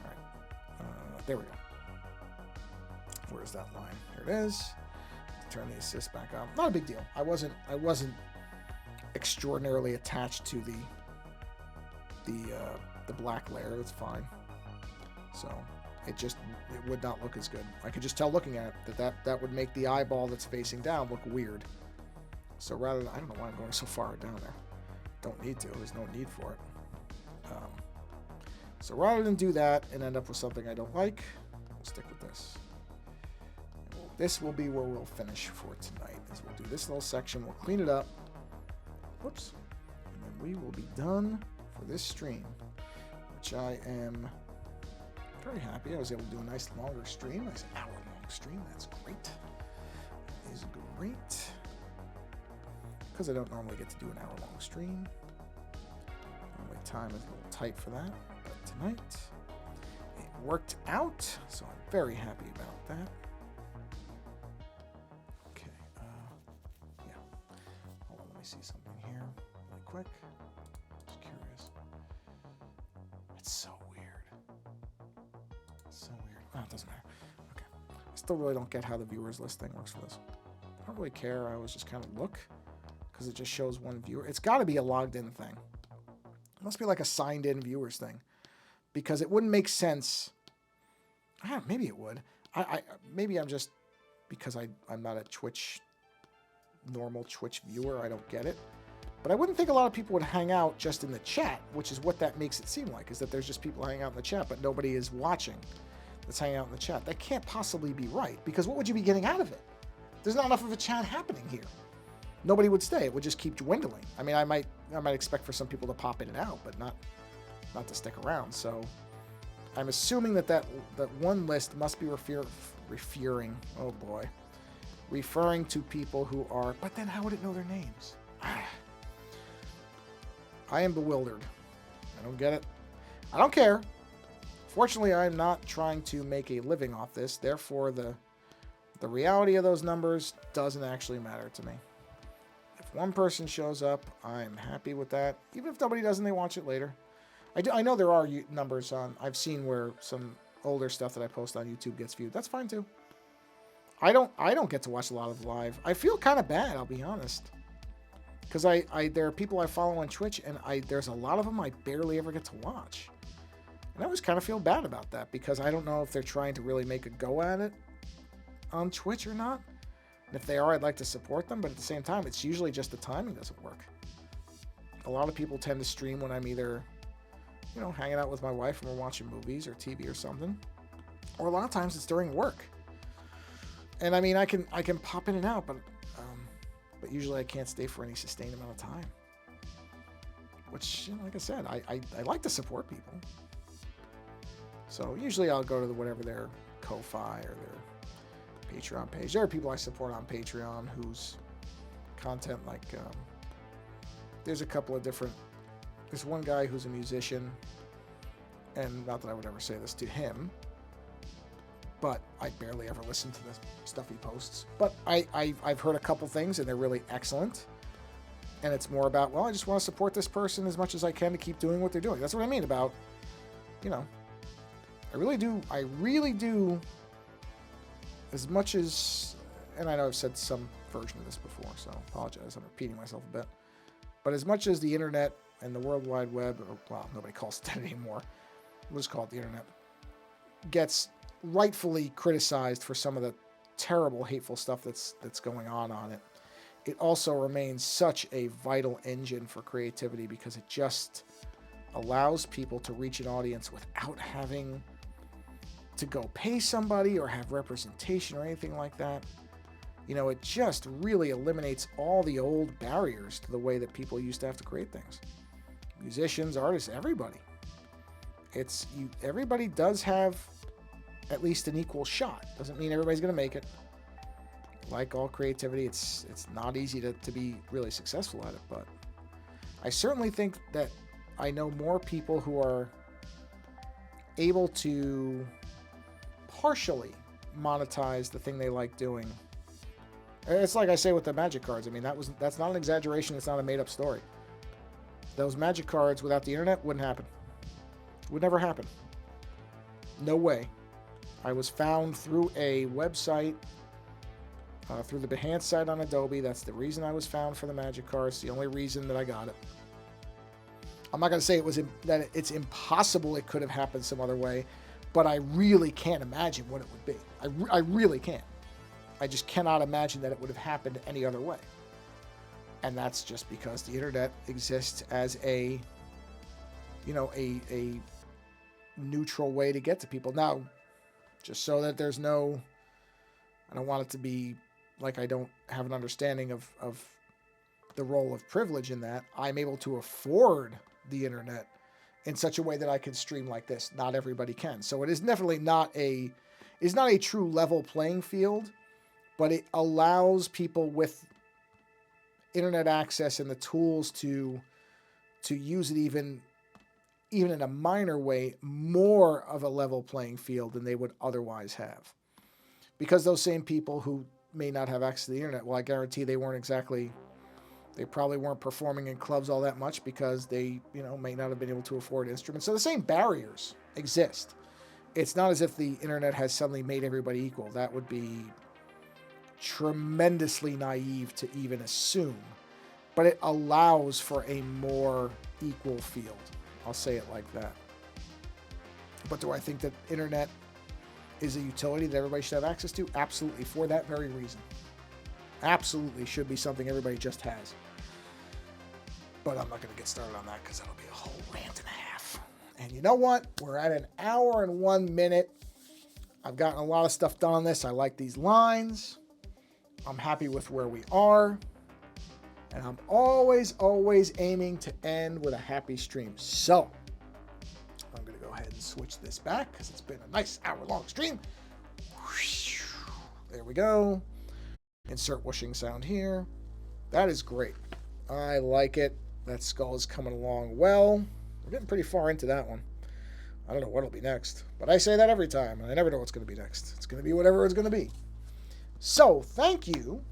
All right. There we go. Where's that line? Here it is. Turn the assist back on. Not a big deal. I wasn't extraordinarily attached to the black layer. It's fine. So, it would not look as good. I could just tell looking at it that would make the eyeball that's facing down look weird. So rather than, I don't know why I'm going so far down there. Don't need to. There's no need for it. So rather than do that and end up with something I don't like, we'll stick with this. This will be where we'll finish for tonight. Is we'll do this little section. We'll clean it up. Whoops. And then we will be done for this stream, which I am very happy. I was able to do a nice longer stream. Nice hour-long stream. That's great. That is great. Because I don't normally get to do an hour-long stream. Normally time is a little tight for that. But tonight, it worked out. So I'm very happy about that. Okay. Yeah. Hold on. Let me see something here really quick. Just curious. It's so weird. So weird. Oh, it doesn't matter. Okay. I still really don't get how the viewers list thing works for this. I don't really care. I always just kind of look because it just shows one viewer. It's got to be a logged in thing. It must be like a signed in viewers thing because it wouldn't make sense. Maybe it would. Maybe I'm just because I'm not a normal Twitch viewer. I don't get it. But I wouldn't think a lot of people would hang out just in the chat, which is what that makes it seem like, is that there's just people hanging out in the chat, but nobody is watching that's hanging out in the chat. That can't possibly be right, because what would you be getting out of it? There's not enough of a chat happening here. Nobody would stay. It would just keep dwindling. I mean, I might expect for some people to pop in and out, but not to stick around. So I'm assuming that one list must be referring to people who are, but then how would it know their names? I am bewildered. I don't get it. I don't care. Fortunately, I'm not trying to make a living off this. Therefore, the reality of those numbers doesn't actually matter to me. If one person shows up, I'm happy with that. Even if nobody does and they watch it later. I know there are numbers on. I've seen where some older stuff that I post on YouTube gets viewed. That's fine too. I don't get to watch a lot of live. I feel kind of bad, I'll be honest. Because there are people I follow on Twitch, and there's a lot of them I barely ever get to watch. And I always kind of feel bad about that, because I don't know if they're trying to really make a go at it on Twitch or not. And if they are, I'd like to support them, but at the same time, it's usually just the timing doesn't work. A lot of people tend to stream when I'm either, hanging out with my wife and we're watching movies or TV or something. Or a lot of times it's during work. And I mean, I can pop in and out, but usually I can't stay for any sustained amount of time. Which, like I said, I like to support people. So usually I'll go to whatever their Ko-Fi or their Patreon page. There are people I support on Patreon whose content, like, there's a couple of different, there's one guy who's a musician, and not that I would ever say this to him, but I barely ever listen to the stuff he posts. But I've heard a couple things, and they're really excellent. And it's more about, well, I just want to support this person as much as I can to keep doing what they're doing. That's what I mean about, I really do, as much as, and I know I've said some version of this before, so I apologize, I'm repeating myself a bit. But as much as the internet and the World Wide Web, or, well, nobody calls it that anymore, we'll just call it the internet, gets rightfully criticized for some of the terrible, hateful stuff that's going on it. It also remains such a vital engine for creativity because it just allows people to reach an audience without having to go pay somebody or have representation or anything like that. It just really eliminates all the old barriers to the way that people used to have to create things. Musicians, artists, everybody. Everybody does have at least an equal shot. Doesn't mean everybody's going to make it. Like all creativity, it's not easy to be really successful at it, but I certainly think that I know more people who are able to partially monetize the thing they like doing. It's like I say with the magic cards. I mean, that's not an exaggeration. It's not a made-up story. Those magic cards without the internet wouldn't happen. Would never happen. No way. I was found through a website, through the Behance site on Adobe. That's the reason I was found for the magic cards. The only reason that I got it. I'm not going to say that it's impossible it could have happened some other way, but I really can't imagine what it would be. I really can't. I just cannot imagine that it would have happened any other way. And that's just because the internet exists as a neutral way to get to people. Now, just so that there's no, I don't want it to be like I don't have an understanding of the role of privilege in that. I'm able to afford the internet in such a way that I can stream like this. Not everybody can. So it is definitely not a true level playing field, but it allows people with internet access and the tools to use it even in a minor way, more of a level playing field than they would otherwise have. Because those same people who may not have access to the internet, well, I guarantee they probably weren't performing in clubs all that much because they, may not have been able to afford instruments. So the same barriers exist. It's not as if the internet has suddenly made everybody equal. That would be tremendously naive to even assume. But it allows for a more equal field. I'll say it like that. But do I think that internet is a utility that everybody should have access to? Absolutely, for that very reason. Absolutely should be something everybody just has. But I'm not going to get started on that because that'll be a whole rant and a half. And you know what? We're at an hour and 1 minute. I've gotten a lot of stuff done on this. I like these lines. I'm happy with where we are. And I'm always aiming to end with a happy stream. So, I'm going to go ahead and switch this back because it's been a nice hour-long stream. There we go. Insert whooshing sound here. That is great. I like it. That skull is coming along well. We're getting pretty far into that one. I don't know what'll be next. But I say that every time, and I never know what's going to be next. It's going to be whatever it's going to be. So, thank you,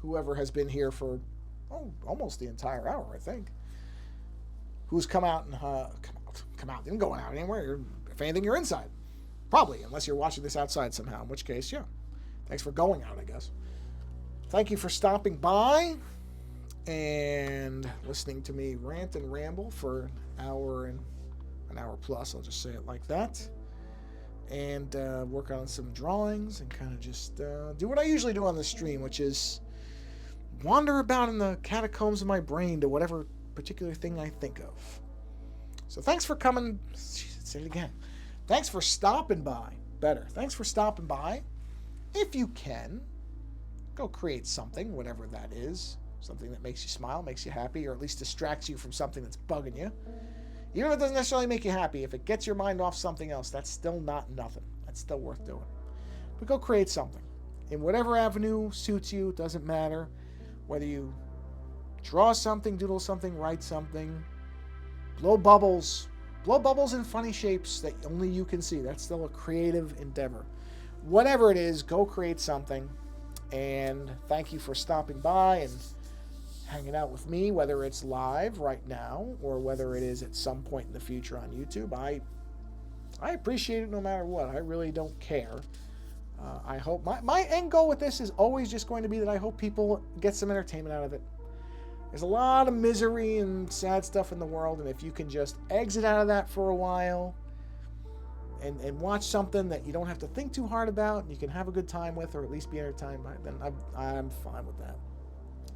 whoever has been here for almost the entire hour, I think, who's come out and come out. Didn't go out anywhere. If anything, you're inside. Probably, unless you're watching this outside somehow, in which case, yeah. Thanks for going out, I guess. Thank you for stopping by and listening to me rant and ramble for an hour plus. I'll just say it like that. And work on some drawings and kind of just do what I usually do on the stream, which is wander about in the catacombs of my brain to whatever particular thing I think of. So thanks for coming. Say it again. Thanks for stopping by. Better. Thanks for stopping by. If you can, go create something, whatever that is. Something that makes you smile, makes you happy, or at least distracts you from something that's bugging you. Even if it doesn't necessarily make you happy, if it gets your mind off something else, that's still not nothing. That's still worth doing. But go create something. In whatever avenue suits you, it doesn't matter. Whether you draw something, doodle something, write something, blow bubbles in funny shapes that only you can see. That's still a creative endeavor. Whatever it is, go create something. And thank you for stopping by and hanging out with me, whether it's live right now or whether it is at some point in the future on YouTube. I appreciate it no matter what. I really don't care. I hope my end goal with this is always just going to be that I hope people get some entertainment out of it. There's a lot of misery and sad stuff in the world, and if you can just exit out of that for a while and watch something that you don't have to think too hard about and you can have a good time with, or at least be entertained by, then I'm fine with that.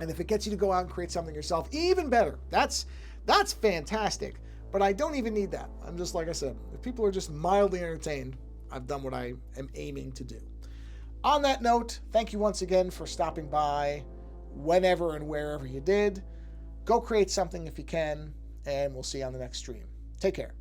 And if it gets you to go out and create something yourself, even better. That's fantastic. But I don't even need that. I'm just, like I said, if people are just mildly entertained, I've done what I am aiming to do. On that note, thank you once again for stopping by whenever and wherever you did. Go create something if you can, and we'll see you on the next stream. Take care.